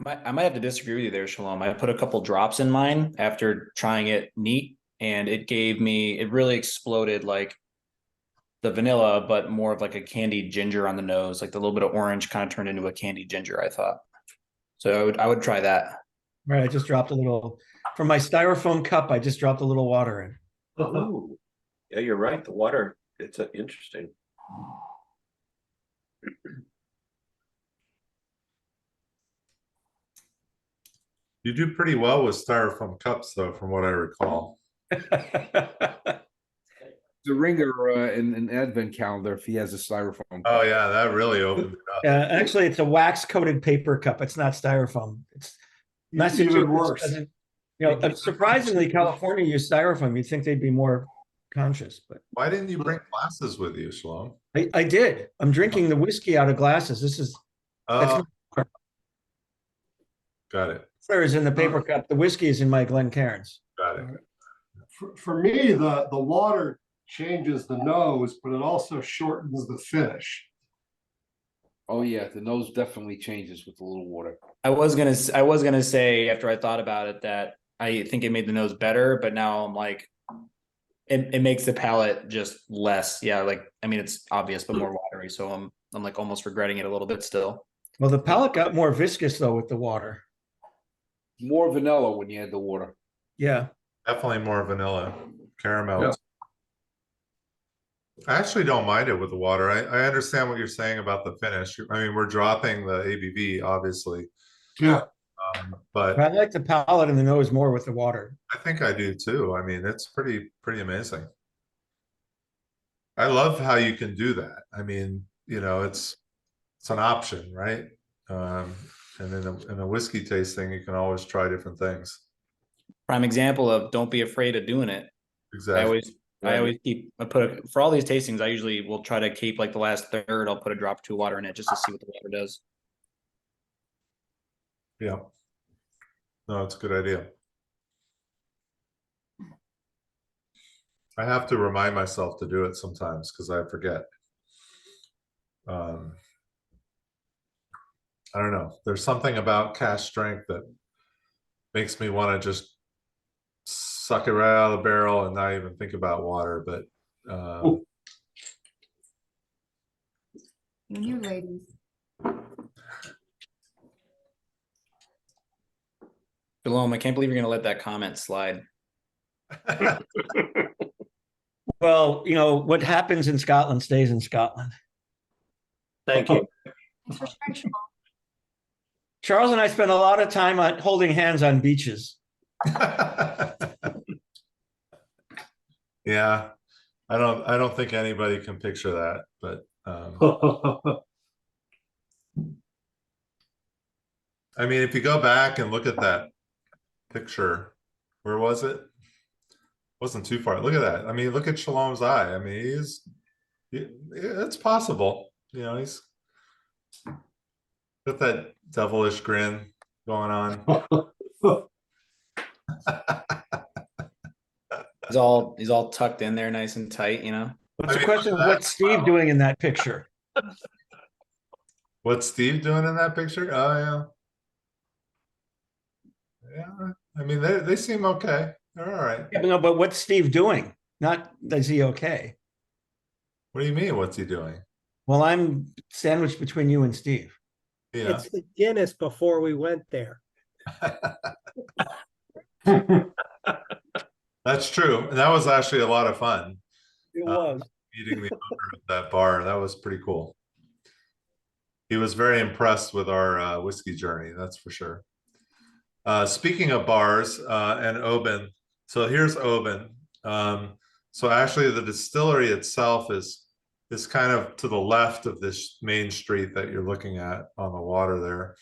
I might have to disagree with you there, Shalom. I put a couple drops in mine after trying it neat, and it really exploded like the vanilla, but more of like a candied ginger on the nose, like the little bit of orange kind of turned into a candied ginger, I thought. So I would try that. Right, I just dropped a little, from my styrofoam cup, I just dropped a little water in. Oh, yeah, you're right. The water, it's interesting. You do pretty well with styrofoam cups, though, from what I recall. The ringer in an advent calendar if he has a styrofoam. Oh yeah, that really opened it up. Actually, it's a wax coated paper cup. It's not styrofoam. It's Even worse. doesn't- You know, surprisingly, California used styrofoam. You'd think they'd be more conscious, but Why didn't you bring glasses with you, Shalom? I did. I'm drinking the whiskey out of glasses. This is Oh, got it. is in the paper cup. The whiskey is in my Glencairns. Got it. For me, the water changes the nose, but it also shortens the finish. Oh yeah, the nose definitely changes with a little water. I was gonna say after I thought about it that I think it made the nose better, but now I'm like, it makes the palate just less. Yeah, like I mean it's obvious, but more watery. So I'm like almost regretting it a little bit still. Well, the palate got more viscous though with the water. More vanilla when you add the water. Yeah. Definitely more vanilla, caramel. Yeah. I actually don't mind it with the water. I understand what you're saying about the finish. I mean, we're dropping the ABV, obviously, Yeah. But I but like the palate and the nose more with the water. I think I do too. I mean, it's pretty amazing. I love how you can do that. I mean, you know, it's an option, right? And in a whiskey tasting, you can always try different things. Prime example of don't be afraid of doing it. Exactly. I always keep, for all these tastings, I usually will try to keep like the last third, I'll put a drop or two of water in it just to see what the water does. Yeah. No, it's a good idea. I have to remind myself to do it sometimes because I forget. I don't know. There's something about cask strength that makes me want to just suck it right out of the barrel and not even think about water. But And you ladies. Shalom, I can't believe you're going to let that comment slide. Well, you know, what happens in Scotland stays in Scotland. Thank you. Charles and I spent a lot of time on holding hands on beaches. yeah, I don't think anybody can picture that, but I mean, if you go back and look at that picture, where was it? Wasn't too far. Look at that. I mean, look at Shalom's eye. I mean, it's possible. You know, he's got that devilish grin going on. He's all tucked in there nice and tight, you know. What's the question? What's Steve doing in that picture? What's Steve doing in that picture? Oh yeah. Yeah. I mean, they seem okay. They're all right. Yeah, but no, but what's Steve doing? Not is he okay? What do you mean? What's he doing? Well, I'm sandwiched between you and Steve. Yeah. It's the Guinness before we went there. That's true. And that was actually a lot of fun. It was. Meeting the owner of that bar. That was pretty cool. He was very impressed with our whiskey journey, that's for sure. Speaking of bars and Oban, so here's Oban. So actually the distillery itself is kind of to the left of this main street that you're looking at on the water there.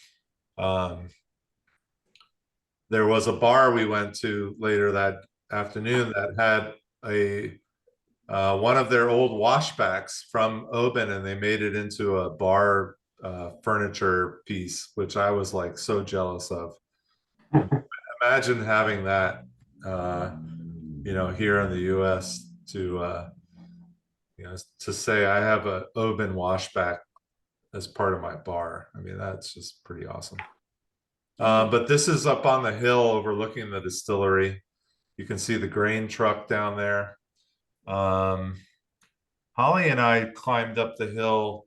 There was a bar we went to later that afternoon that had a one of their old washbacks from Oban, and they made it into a bar furniture piece, which I was like so jealous of. Imagine having that, you know, here in the U.S. to, you know, to say I have a Oban washback as part of my bar. I mean, that's just pretty awesome. But this is up on the hill overlooking the distillery. You can see the grain truck down there. Holly and I climbed up the hill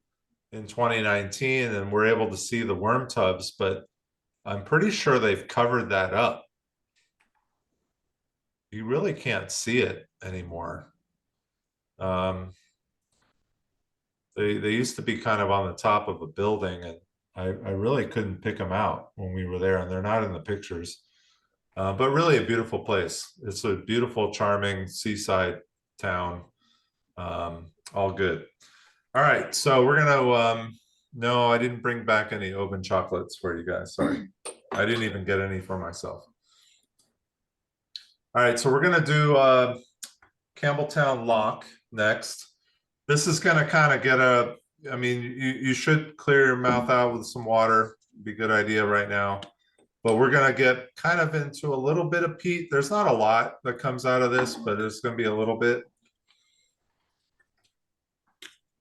in 2019 and we're able to see the worm tubs, but I'm pretty sure they've covered that up. You really can't see it anymore. They used to be kind of on the top of a building, and I really couldn't pick them out when we were there, and they're not in the pictures. But really a beautiful place. It's a beautiful, charming seaside town. All good. All right, so we're gonna no, I didn't bring back any Oban chocolates for you guys. Sorry. I didn't even get any for myself. All right, so we're gonna do Campbeltown Loch next. This is gonna kind of get a, I mean, you should clear your mouth out with some water. Be a good idea right now. But we're gonna get kind of into a little bit of peat. There's not a lot that comes out of this, but there's gonna be a little bit.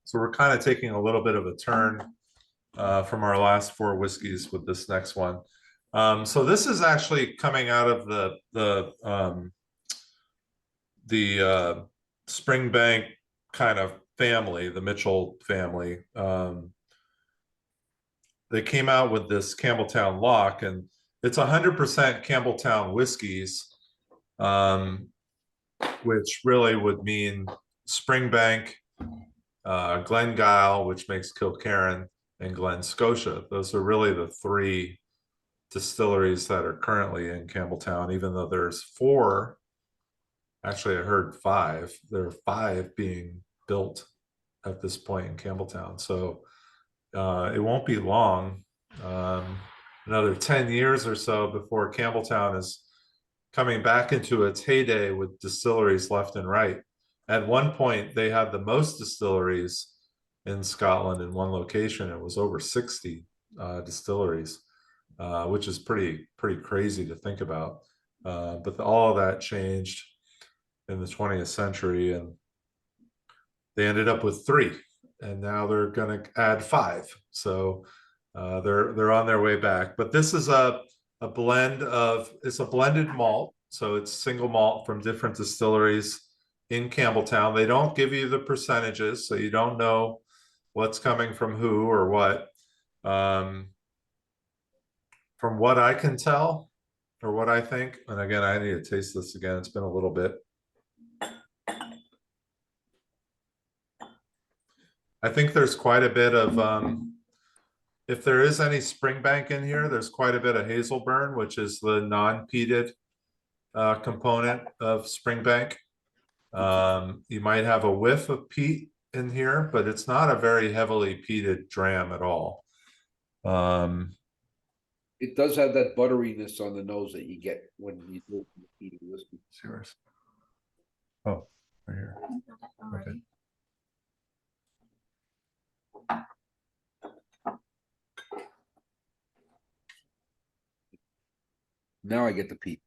So we're kind of taking a little bit of a turn from our last four whiskeys with this next one. So this is actually coming out of the Springbank kind of family, the Mitchell family. they came out with this Campbeltown Loch, and it's 100% Campbeltown whiskeys, which really would mean Springbank, Glengyle, which makes Kilkerran, and Glen Scotia. Those are really the three distilleries that are currently in Campbeltown, even though there's 4. Actually, I heard 5. There are 5 being built at this point in Campbeltown. So it won't be long, another 10 years or so before Campbeltown is coming back into its heyday with distilleries left and right. At one point, they had the most distilleries in Scotland in one location. It was over 60 distilleries, which is pretty crazy to think about. But all of that changed in the 20th century, and they ended up with 3, and now they're going to add 5. So they're on their way back. But this is a blend of, it's a blended malt, so it's single malt from different distilleries in Campbeltown. They don't give you the percentages, so you don't know what's coming from who or what. From what I can tell, or what I think, and again, I need to taste this again. It's been a little bit. I think there's quite a bit of, if there is any Springbank in here, there's quite a bit of Hazelburn, which is the non-peated component of Springbank. You might have a whiff of peat in here, but it's not a very heavily peated dram at all. It does have that butteriness on the nose that you get when you do peated whiskey. Yours. Oh, right here. Okay. Now I get the peat.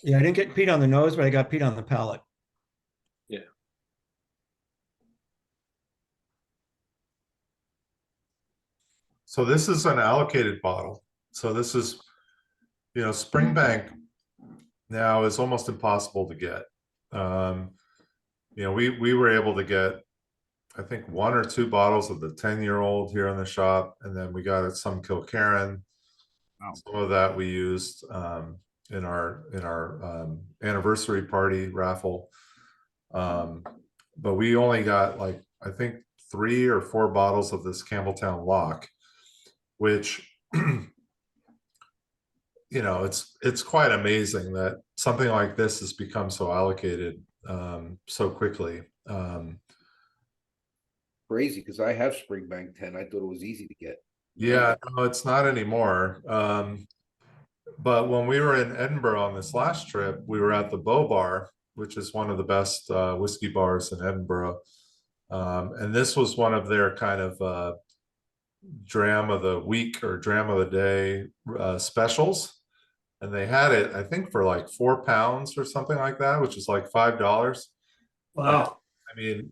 Yeah, I didn't get peat on the nose, but I got peat on the palate. Yeah. So this is an allocated bottle. So this is, you know, Springbank now is almost impossible to get. You know, we were able to get, I think, 1 or 2 bottles of the 10-year-old here in the shop, and then we got some Kilkerran. Wow. Some of that we used in our anniversary party raffle. But we only got, like, I think 3 or 4 bottles of this Campbeltown Loch, which you know, it's quite amazing that something like this has become so allocated so quickly. Crazy, because I have Springbank 10. I thought it was easy to get. Yeah, no, it's not anymore. But when we were in Edinburgh on this last trip, we were at the Bow Bar, which is one of the best whiskey bars in Edinburgh. And this was one of their kind of dram of the week or dram of the day specials. And they had it, I think, for like £4 or something like that, which is like $5. Wow. I mean,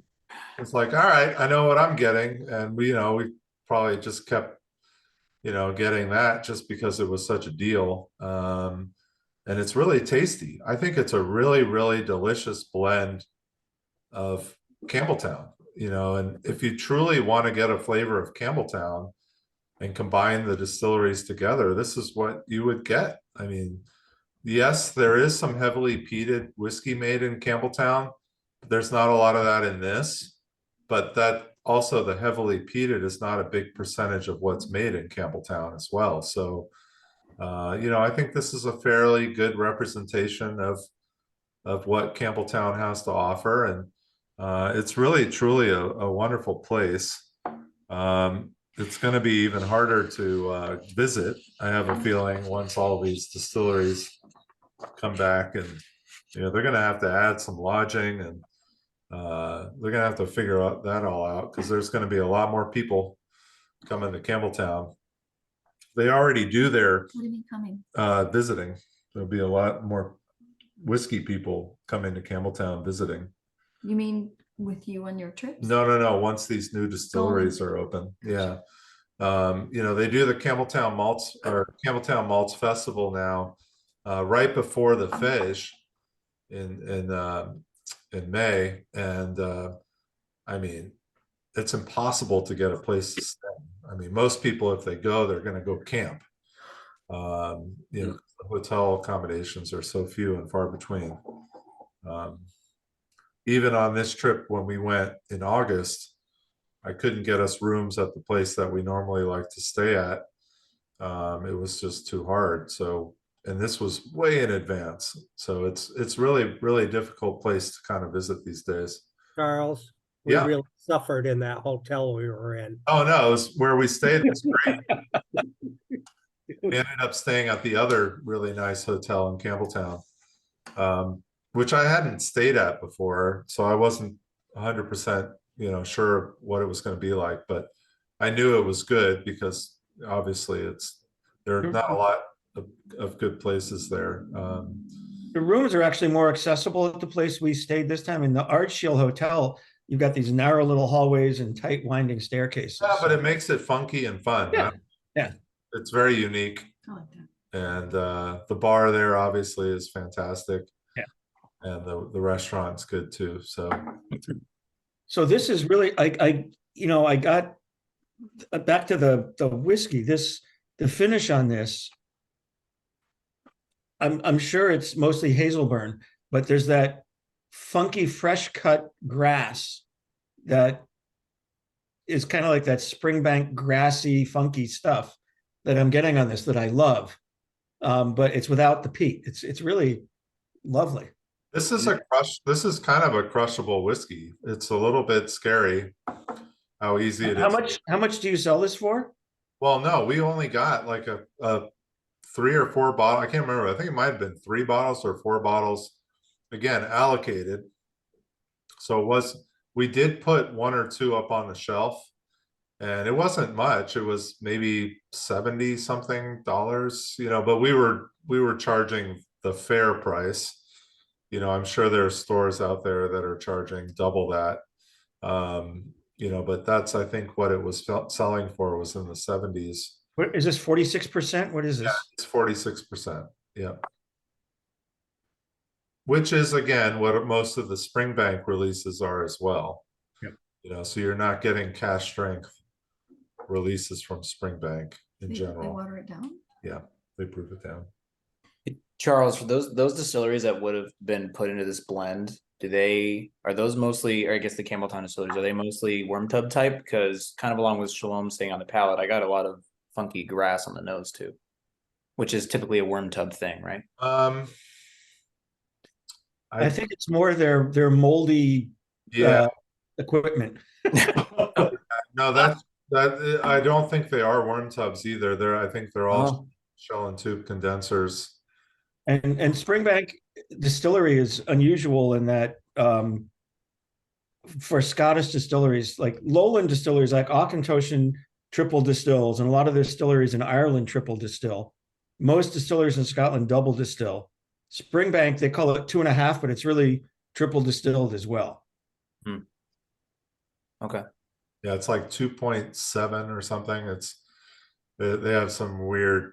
it's like, all right, I know what I'm getting. And we, you know, we probably just kept, you know, getting that just because it was such a deal. And it's really tasty. I think it's a really, really delicious blend of Campbeltown, you know, and if you truly want to get a flavor of Campbeltown and combine the distilleries together, this is what you would get. I mean, yes, there is some heavily peated whiskey made in Campbeltown. There's not a lot of that in this, but that also, the heavily peated is not a big percentage of what's made in Campbeltown as well. So, you know, I think this is a fairly good representation of what Campbeltown has to offer. And it's really, truly a wonderful place. It's going to be even harder to visit, I have a feeling, once all these distilleries come back, and you know, they're going to have to add some lodging, and they're going to have to figure out that all out, because there's going to be a lot more people coming to Campbeltown. They already do their What do you mean coming? visiting. There'll be a lot more whiskey people coming to Campbeltown visiting. You mean with you on your trips? No. Once these new distilleries are open, yeah. You know, they do the Campbeltown Malts or Campbeltown Malts Festival now, right before the Fèis in in May, and I mean, it's impossible to get a place to stay. I mean, most people, if they go, they're going to go camp. You know, the hotel accommodations are so few and far between. Even on this trip, when we went in August, I couldn't get us rooms at the place that we normally like to stay at. It was just too hard. So, and this was way in advance. So it's really difficult place to kind of visit these days. Charles, we Yeah. really suffered in that hotel we were in. Oh no, it was where we stayed. It was great. We ended up staying at the other really nice hotel in Campbeltown, which I hadn't stayed at before, so I wasn't 100%, you know, sure what it was going to be like, but I knew it was good because obviously there are not a lot of good places there. The rooms are actually more accessible at the place we stayed this time. In the Art Shield Hotel, you've got these narrow little hallways and tight winding staircases. Yeah, but it makes it funky and fun. Yeah. Yeah. It's very unique. I like that. And the bar there obviously is fantastic. Yeah. And the restaurant's good too. So this is really, I got back to the whiskey, the finish on this. I'm sure it's mostly Hazelburn, but there's that funky fresh cut grass that is kind of like that Springbank grassy funky stuff that I'm getting on this that I love. But it's without the peat. It's really lovely. This is kind of a crushable whiskey. It's a little bit scary how easy it is. How much do you sell this for? Well, no, we only got like a 3 or 4 bottle. I can't remember. I think it might have been 3 bottles or 4 bottles. Again, allocated. So we did put 1 or 2 up on the shelf, and it wasn't much. It was maybe $70 something, you know, but we were charging the fair price. You know, I'm sure there are stores out there that are charging double that. You know, but that's, I think, what it was selling for was in the 70s. What is this, 46%? What is this? Yeah, it's 46%. Yeah. Which is, again, what most of the Springbank releases are as well. Yep. You know, so you're not getting cash strength releases from Springbank in They general. water it down? Yeah, they prove it down. Charles, for those distilleries that would have been put into this blend, are those mostly, or I guess the Campbeltown distilleries, are they mostly worm tub type? Because kind of along with Shalom staying on the palate, I got a lot of funky grass on the nose too, which is typically a worm tub thing, right? I think it's more their moldy equipment. No, that I don't think they are worm tubs either. I think they're all shell and tube condensers. And Springbank Distillery is unusual in that for Scottish distilleries, like lowland distilleries like Auchentoshan triple distills, and a lot of the distilleries in Ireland triple distill. Most distilleries in Scotland double distill. Springbank, they call it 2.5, but it's really triple distilled as well. Okay. Yeah, it's like 2.7 or something. They have some weird.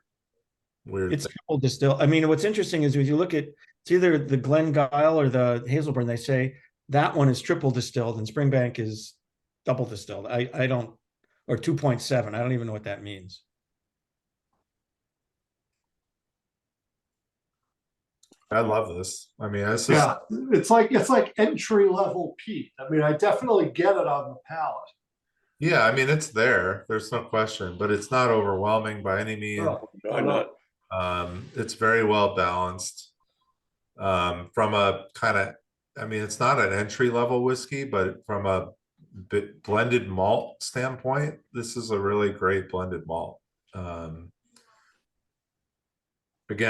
It's triple distill. I mean, what's interesting is if you look at, it's either the Glengyle or the Hazelburn, they say that one is triple distilled and Springbank is double distilled. I don't, or 2.7. I don't even know what that means. I love this. I mean, it's like entry level peat. I mean, I definitely get it on the palate. Yeah, I mean, it's there. There's no question, but it's not overwhelming by any means. No, not. It's very well balanced. From a kind of, I mean, it's not an entry level whiskey, but from a blended malt standpoint, this is a really great blended malt. Again,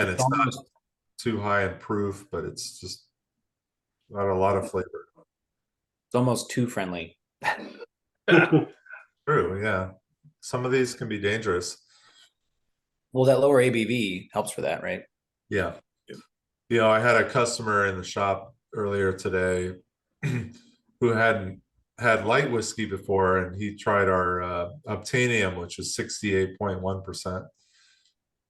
it's not too high in proof, but it's just got a lot of flavor. It's almost too friendly. True, yeah. Some of these can be dangerous. Well, that lower ABV helps for that, right? Yeah. You know, I had a customer in the shop earlier today who hadn't had light whiskey before, and he tried our Obtainium, which is 68.1%.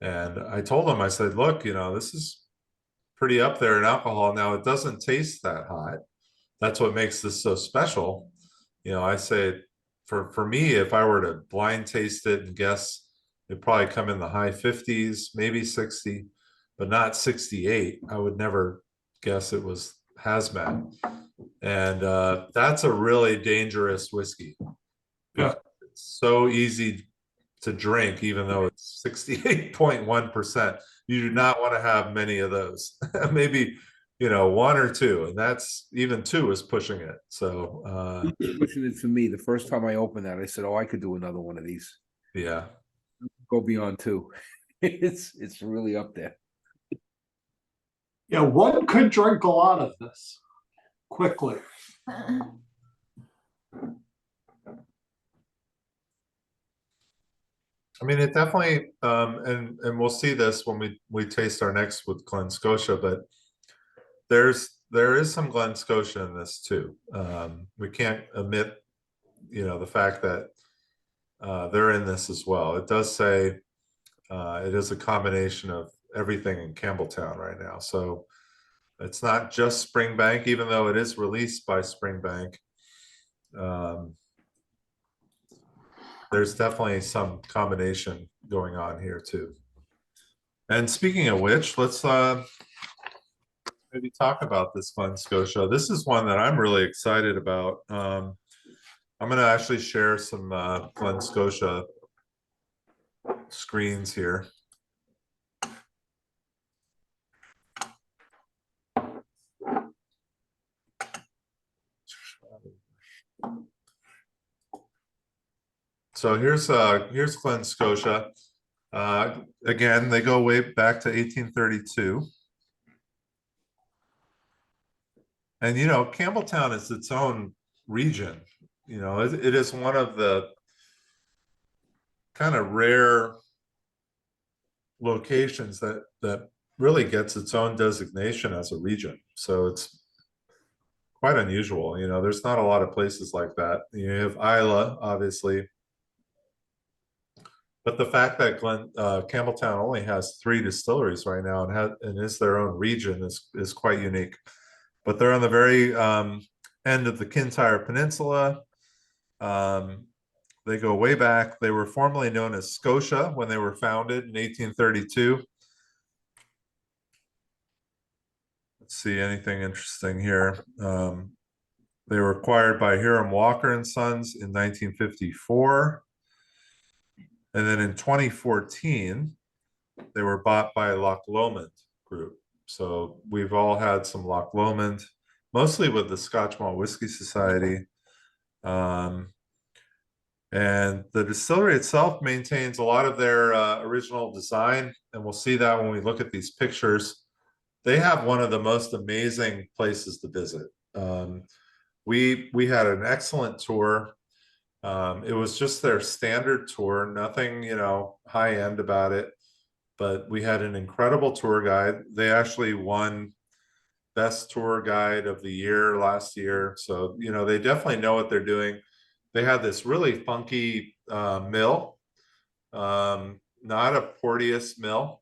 And I told him, I said, look, you know, this is pretty up there in alcohol. Now, it doesn't taste that hot, that's what makes this so special. I say for me, if I were to blind taste it and guess, it'd probably come in the high 50s, maybe 60, but not 68. I would never guess it was hazmat. And that's a really dangerous whiskey. Yeah. It's so easy to drink, even though it's 68.1%. You do not want to have many of those. Maybe, one or two, and that's even two is pushing it. So Pushing it for me. The first time I opened that, I said, "Oh, I could do another one of these." yeah. Go beyond two. It's really up there. Yeah, one could drink a lot of this quickly. I mean, it definitely, and we'll see this when we taste our next with Glen Scotia, but there is some Glen Scotia in this too. We can't omit, the fact that they're in this as well. It does say it is a combination of everything in Campbeltown right now. So it's not just Springbank, even though it is released by Springbank. There's definitely some combination going on here too. And speaking of which, let's maybe talk about this Glen Scotia. This is one that I'm really excited about. I'm going to actually share some Glen Scotia screens here. So here's Glen Scotia. Again, they go way back to 1832. And Campbeltown is its own region. It is one of the kind of rare locations that really gets its own designation as a region. So it's quite unusual. There's not a lot of places like that. You have Isla, obviously. But the fact that Campbeltown only has 3 distilleries right now and is their own region is quite unique. But they're on the very end of the Kintyre Peninsula. They go way back. They were formerly known as Scotia when they were founded in 1832. Let's see anything interesting here. They were acquired by Hiram Walker and Sons in 1954. And then in 2014, they were bought by Loch Lomond Group. So we've all had some Loch Lomond, mostly with the Scotch Malt Whiskey Society. And the distillery itself maintains a lot of their original design. And we'll see that when we look at these pictures. They have one of the most amazing places to visit. We had an excellent tour. It was just their standard tour, nothing, high end about it. But we had an incredible tour guide. They actually won Best Tour Guide of the Year last year. So, they definitely know what they're doing. They had this really funky mill, not a Porteous mill.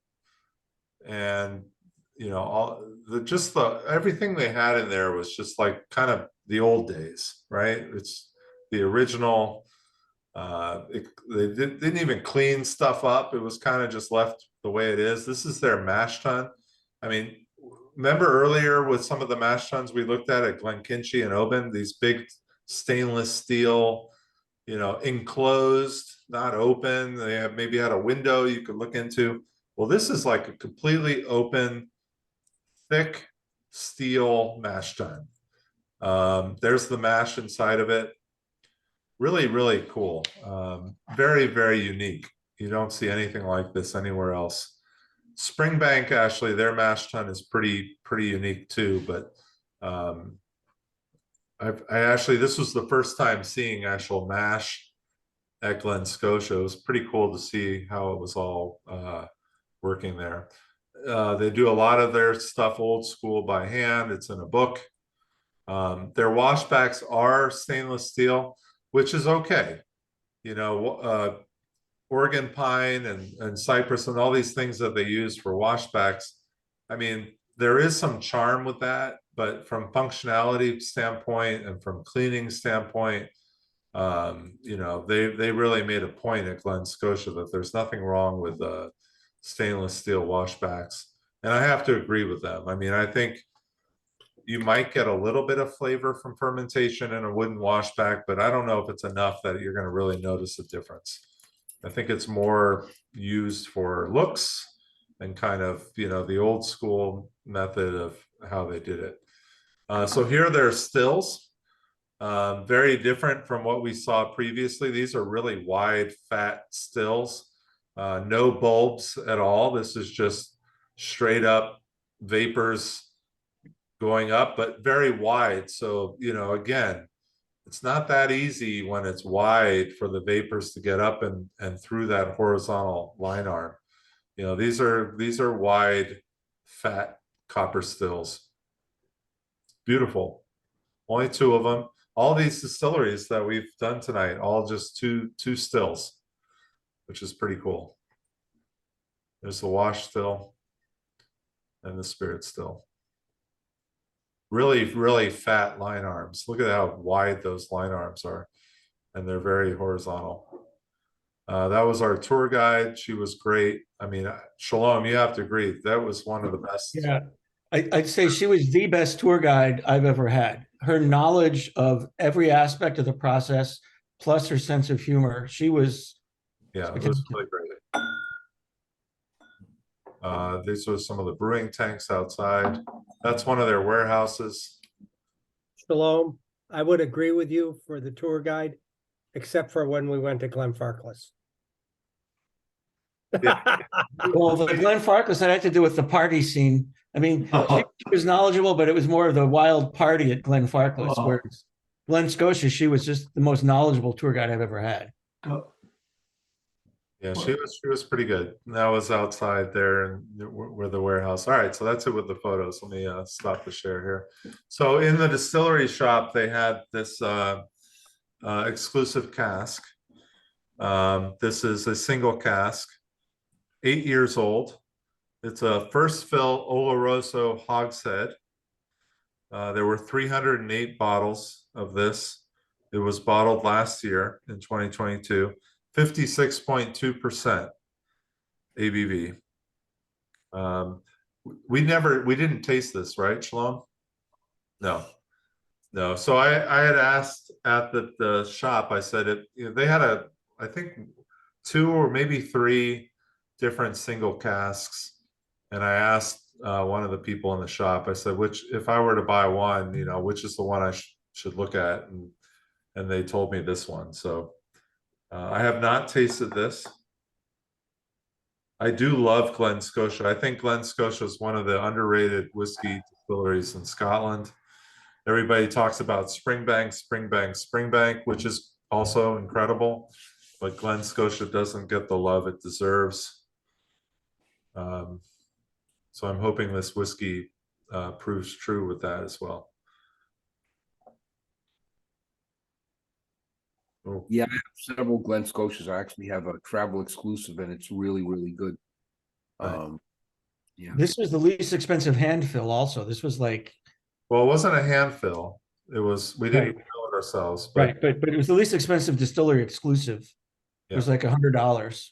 And, everything they had in there was just like kind of the old days, right? It's the original. They didn't even clean stuff up. It was kind of just left the way it is. This is their mash tun. I mean, remember earlier with some of the mash tuns we looked at Glenkinchie and Oban, these big stainless steel, enclosed, not open. They have maybe had a window you could look into. Well, this is like a completely open, thick steel mash tun. There's the mash inside of it. Really, really cool. Very, very unique. You don't see anything like this anywhere else. Springbank, actually, their mash tun is pretty unique too. But this was the first time seeing actual mash at Glen Scotia. It was pretty cool to see how it was all working there. They do a lot of their stuff old school by hand. It's in a book. Their washbacks are stainless steel, which is okay. Oregon pine and cypress and all these things that they use for washbacks. I mean, there is some charm with that. but from functionality standpoint and from cleaning standpoint, you know, they really made a point at Glen Scotia that there's nothing wrong with stainless steel washbacks. And I have to agree with them. I mean, I think you might get a little bit of flavor from fermentation in a wooden washback, but I don't know if it's enough that you're going to really notice a difference. I think it's more used for looks and kind of, you know, the old school method of how they did it. So here they're stills, very different from what we saw previously. These are really wide, fat stills, no bulbs at all. This is just straight up vapors going up, but very wide. So, you know, again, it's not that easy when it's wide for the vapors to get up and through that horizontal line arm. You know, these are wide, fat copper stills. Beautiful. Only 2 of them. All these distilleries that we've done tonight, all just two stills, which is pretty cool. There's the wash still and the spirit still. Really, really fat line arms. Look at how wide those line arms are. And they're very horizontal. That was our tour guide. She was great. I mean, Shalom, you have to agree. That was one of the best. Yeah, I'd say she was the best tour guide I've ever had. Her knowledge of every aspect of the process, plus her sense of humor. She was. Yeah, it was really great. These are some of the brewing tanks outside. That's one of their warehouses. Shalom, I would agree with you for the tour guide, except for when we went to Glenfarclas. Well, the Glen Farkless had to do with the party scene. I mean, she was knowledgeable, but it was more of the wild party at Glen Farkless, whereas Glen Scotia, she was just the most knowledgeable tour guide I've ever had. Yeah, she was pretty good. And that was outside there and where the warehouse. All right, so that's it with the photos. Let me stop the share here. So in the distillery shop, they had this exclusive cask. This is a single cask, 8 years old. It's a first fill Oloroso Hogshead. There were 308 bottles of this. It was bottled last year in 2022, 56.2% ABV. We didn't taste this, right, Shalom? No. So I had asked at the shop, I said they had I think 2 or maybe 3 different single casks. And I asked one of the people in the shop, I said, if I were to buy one, you know, which is the one I should look at? And they told me this one. So I have not tasted this. I do love Glen Scotia. I think Glen Scotia is one of the underrated whiskey distilleries in Scotland. Everybody talks about Springbank, which is also incredible, but Glen Scotia doesn't get the love it deserves. So I'm hoping this whiskey proves true with that as well. Oh. Yeah, I have several Glen Scotias. I actually have a travel exclusive, and it's really, really good. Yeah, This was the least expensive hand fill. Also, this was like. Well, it wasn't a hand fill. It was we didn't Right. fill it ourselves, Right, but it was the least expensive distillery exclusive. It was like $100.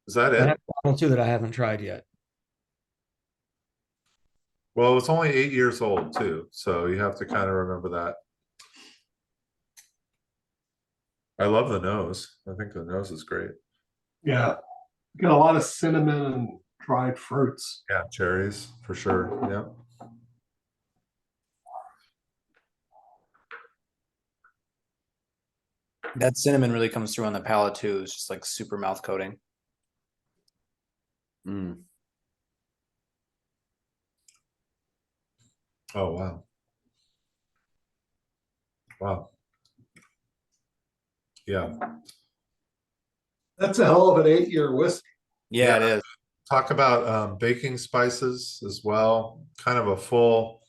Is that I it? have a bottle too that I haven't tried yet. Well, it's only 8 years old too, so you have to kind of remember that. I love the nose. I think the nose is great. Yeah, got a lot of cinnamon and dried fruits. Yeah, cherries for sure. Yeah. That cinnamon really comes through on the palate too. It's just like super mouth coating. Mm. Oh wow. Wow. Yeah. That's a hell of an 8-year whiskey. Yeah, it is. Talk about baking spices as well. Kind of a full,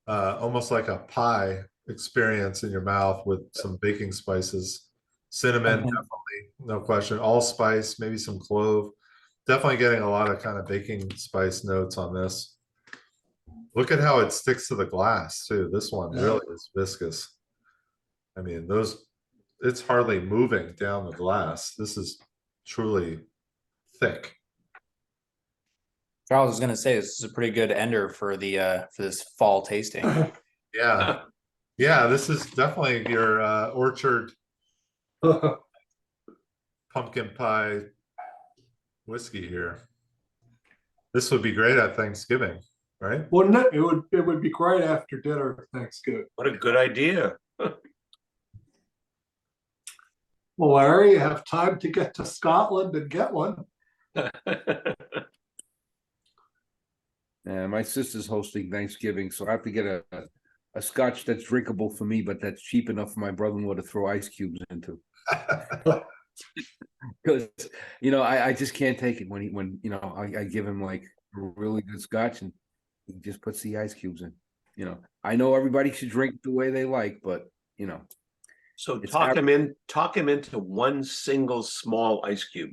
almost like a pie experience in your mouth with some baking spices. Cinnamon, definitely, no question. Allspice, maybe some clove. Definitely getting a lot of kind of baking spice notes on this. Look at how it sticks to the glass too. This one really is viscous. I mean, it's hardly moving down the glass. This is truly thick. Charles was gonna say this is a pretty good ender for the for this fall tasting. Yeah. Yeah, this is definitely your orchard pumpkin pie whiskey here. This would be great at Thanksgiving, right? Wouldn't it? It would be great after dinner at Thanksgiving. What a good idea. Well, Larry, you have time to get to Scotland and get one. And my sister's hosting Thanksgiving, so I have to get a scotch that's drinkable for me, but that's cheap enough for my brother-in-law to throw ice cubes into. Because I just can't take it when I give him like a really good scotch and he just puts the ice cubes in. I know everybody should drink the way they like, but So It's talk him into one single small ice cube.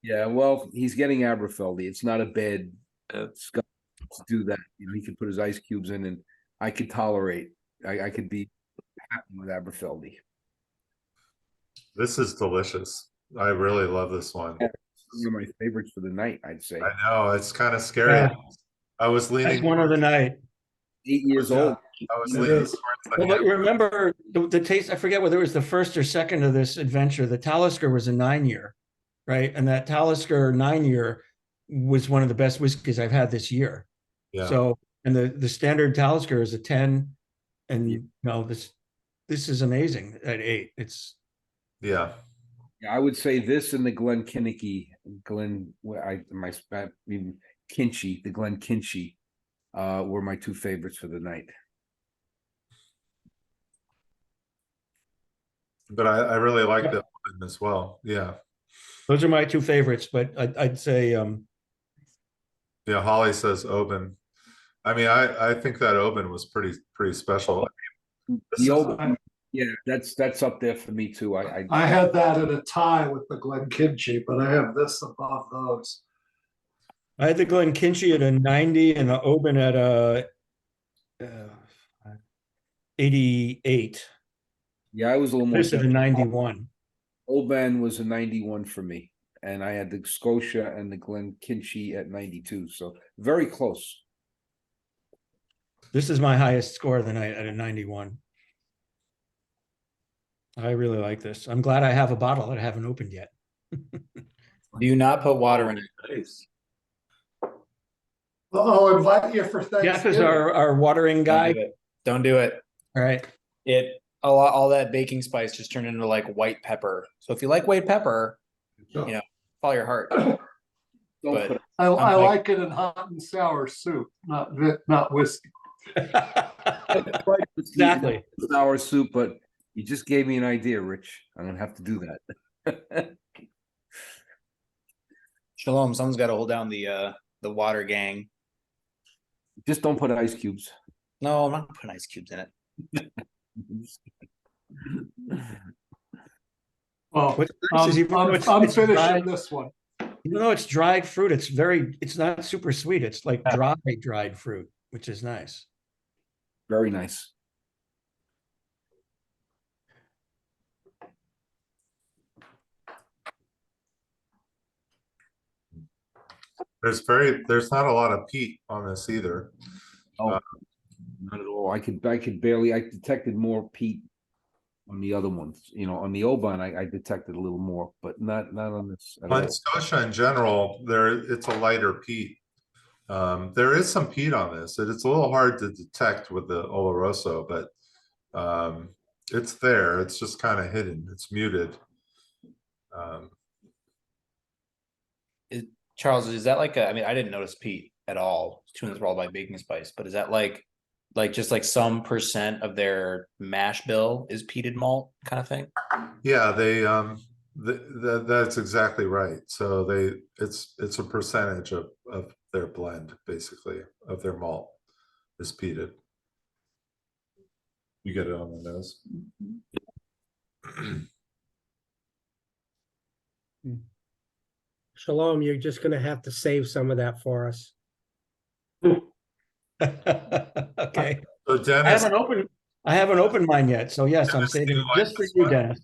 yeah, well, he's getting Aberfeldy. It's not a bad scotch to do that. He could put his ice cubes in, and I could tolerate. I could be happy with Aberfeldy. This is delicious. I really love this one. One of my favorites for the night, I'd say. I know, it's kind of scary. Yeah. I was That's leaning one of the night. 8 years old. I was It leaning is. towards Well, the but remember the taste, I forget whether it was the first or second of this adventure. The Talisker was a 9-year, right? And that Talisker 9-year was one of the best whiskeys I've had this year. Yeah. So, and the standard Talisker is a 10. And this is amazing at 8. It's Yeah. Yeah, I would say this and the Glenkinchie, the Glenkinchie, were my two favorites for the night. But I really like that one as well. Yeah. those are my two favorites, but I'd say Yeah, Holly says Oban. I mean, I think that Oban was pretty special. This The is- Oban, yeah, that's up there for me too. I had that in a tie with the Glenkinchie, but I have this above those. I had the Glenkinchie at a 90 and the Oban at a 88. Yeah, I was a little more. This at a 91. Oban was a 91 for me, and I had the Scotia and the Glenkinchie at 92. So very close. This is my highest score of the night at a 91. I really like this. I'm glad I have a bottle that I haven't opened yet. Do you not put water in it? Nice. Well, I'll invite you for Thanksgiving. Jeff is our watering guy. Don't do it. All right. All that baking spice just turned into like white pepper. So if you like white pepper, follow your heart. Don't But- put I like- like it in hot and sour soup, not whiskey. Exactly. sour soup, but you just gave me an idea, Rich. I'm gonna have to do that. Shalom, someone's got to hold down the water gang. Just don't put ice cubes. No, I'm not putting ice cubes in it. Well, What's nice is even though it's finishing dry, this one. even though it's dried fruit, it's not super sweet. It's like dried fruit, which is nice. Very nice. there's not a lot of peat on this either. Oh, not at all. I could barely. I detected more peat on the other ones. On the Oban, I detected a little more, but not on this. at all. On Scotia in general, it's a lighter peat. There is some peat on this. It's a little hard to detect with the Oloroso, but it's there. It's just kind of hidden. It's muted. Charles, is that like I mean, I didn't notice peat at all. Tunes were all by baking spice, but is that like just like some percent of their mash bill is peated malt kind of thing? Yeah, that's exactly right. So it's a percentage of their blend, basically, of their malt is peated. You get it on the nose. Shalom, you're just gonna have to save some of that for us. Okay. So I Dennis, haven't opened mine yet. So yes, I'm Dennis, do saving you it like just for this you, one? Dennis.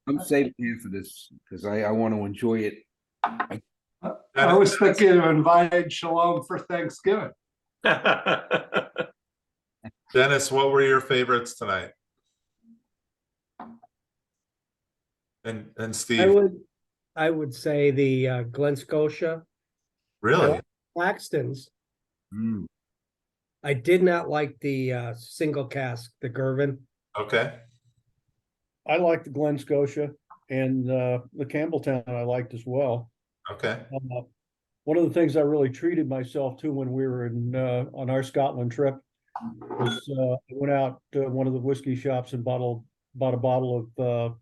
I'm saving here for this because I want to enjoy it. I was thinking of inviting Shalom for Thanksgiving. Dennis, what were your favorites tonight? And Steve, I would say the Glen Scotia. I really? like Claxton's. Mm. I did not like the single cask, the Girvan. Okay. I liked the Glen Scotia and the Campbeltown I liked as well. Okay. One of the things I really treated myself to when we were in on our Scotland trip was I went out to one of the whiskey shops and bought a bottle of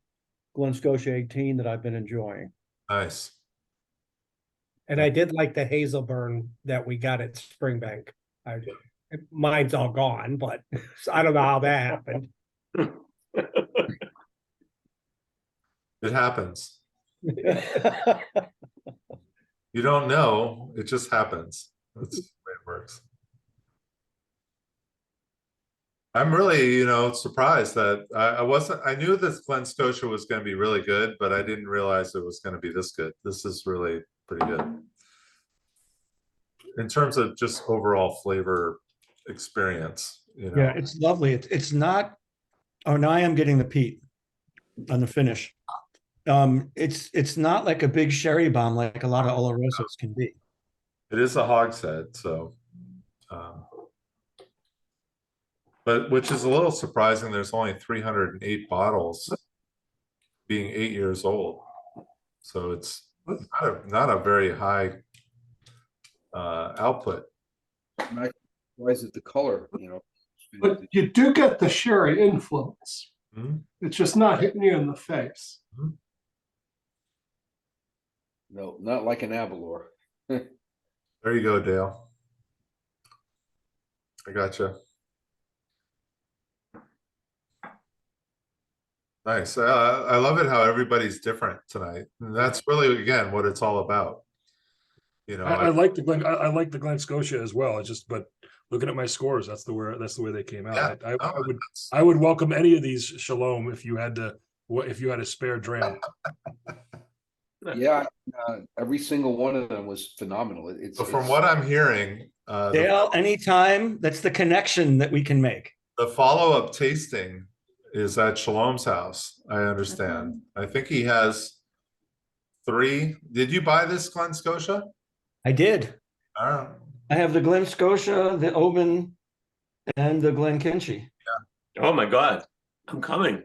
Glen Scotia 18 that I've been enjoying. Nice. And I did like the Hazelburn that we got at Springbank. Mine's all gone, but I don't know how that happened. It happens. You don't know, it just happens. That's the way it works. I'm really, surprised that I knew this Glen Scotia was going to be really good, but I didn't realize it was going to be this good. This is really pretty good. In terms of just overall flavor experience, Yeah, it's lovely. It's not. Oh, now I am getting the peat on the finish. It's not like a big sherry bomb like a lot of Olorosos can be. It is a hogshead, so but which is a little surprising. There's only 308 bottles being 8 years old, so it's not a very high output. Why is it the color? But you do get the sherry influence. Mm-hmm. It's just not hitting you in the face. Mm-hmm. No, not like an Avalor. There you go, Dale. I gotcha. Nice. I love it how everybody's different tonight. And that's really, again, what it's all about. I like the Glen. I like the Glen Scotia as well. It's just, but looking at my scores, that's the way they came out. Yeah, I would welcome any of these, Shalom, if you had a spare dram. Yeah, every single one of them was phenomenal. So from what I'm hearing, Dale, anytime, that's the connection that we can make. the follow-up tasting is at Shalom's house, I understand. I think he has 3. Did you buy this Glen Scotia? I did. All right. I have the Glen Scotia, the Oban, and the Glenkinchie. Oh my God, I'm coming.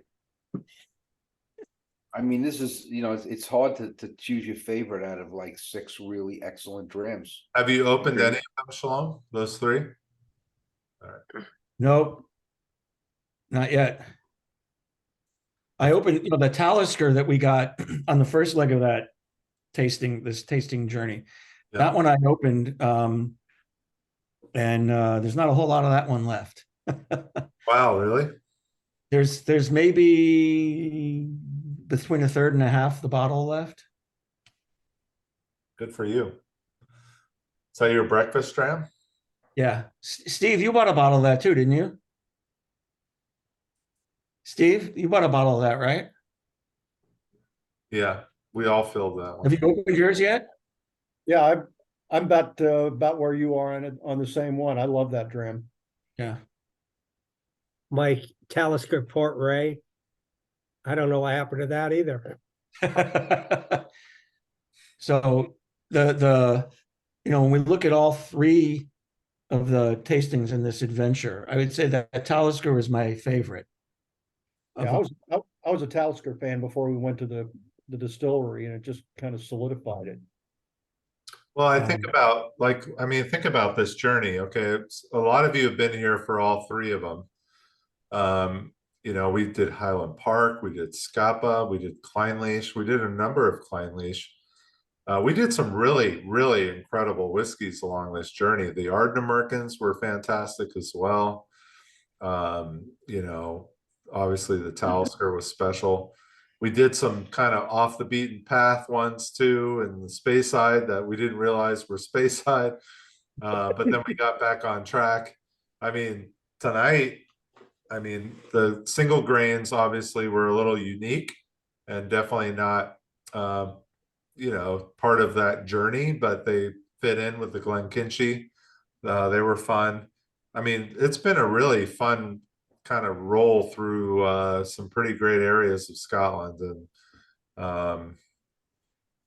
I mean, this is, it's hard to choose your favorite out of like 6 really excellent drams. Have you opened any of them, Shalom? Those 3? All right. Nope. Not yet. I opened, the Talisker that we got on the first leg of that tasting journey. Yeah. That one I opened, and there's not a whole lot of that one left. Wow, really? There's maybe between a third and a half the bottle left. Good for you. Is that your breakfast dram? Yeah. Steve, you bought a bottle of that too, didn't you? Steve, you bought a bottle of that, right? Yeah, we all filled that one. Have you opened yours yet? Yeah, I'm about where you are on the same one. I love that dram. Yeah. My Talisker Port Ray. I don't know what happened to that either. So when we look at all 3 of the tastings in this adventure, I would say that Talisker was my favorite. Yeah, I was a Talisker fan before we went to the distillery, and it just kind of solidified it. Well, I think about think about this journey. Okay, a lot of you have been here for all 3 of them. We did Highland Park, we did Scapa, we did Kleinleash, we did a number of Kleinleash. We did some really, really incredible whiskeys along this journey. The Ardnamurkins were fantastic as well. Obviously the Talisker was special. We did some kind of off the beaten path ones too, and the Speyside that we didn't realize were Speyside. But then we got back on track. I mean, tonight, I mean, the single grains obviously were a little unique and definitely not, part of that journey, but they fit in with the Glenkinchie. They were fun. I mean, it's been a really fun kind of roll through some pretty great areas of Scotland, and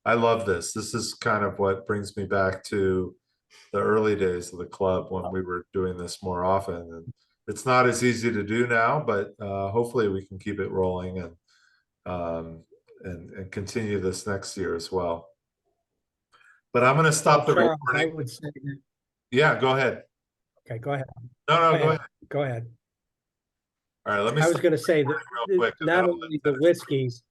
I love this. This is kind of what brings me back to the early days of the club when we were doing this more often. And it's not as easy to do now, but hopefully we can keep it rolling and continue this next year as well. But I'm going to stop the Charles, I recording. would say that, Yeah, go ahead. okay, go ahead. No, go ahead. Go ahead. All right, let me. I was stop going to say that real quick. not only the whiskeys,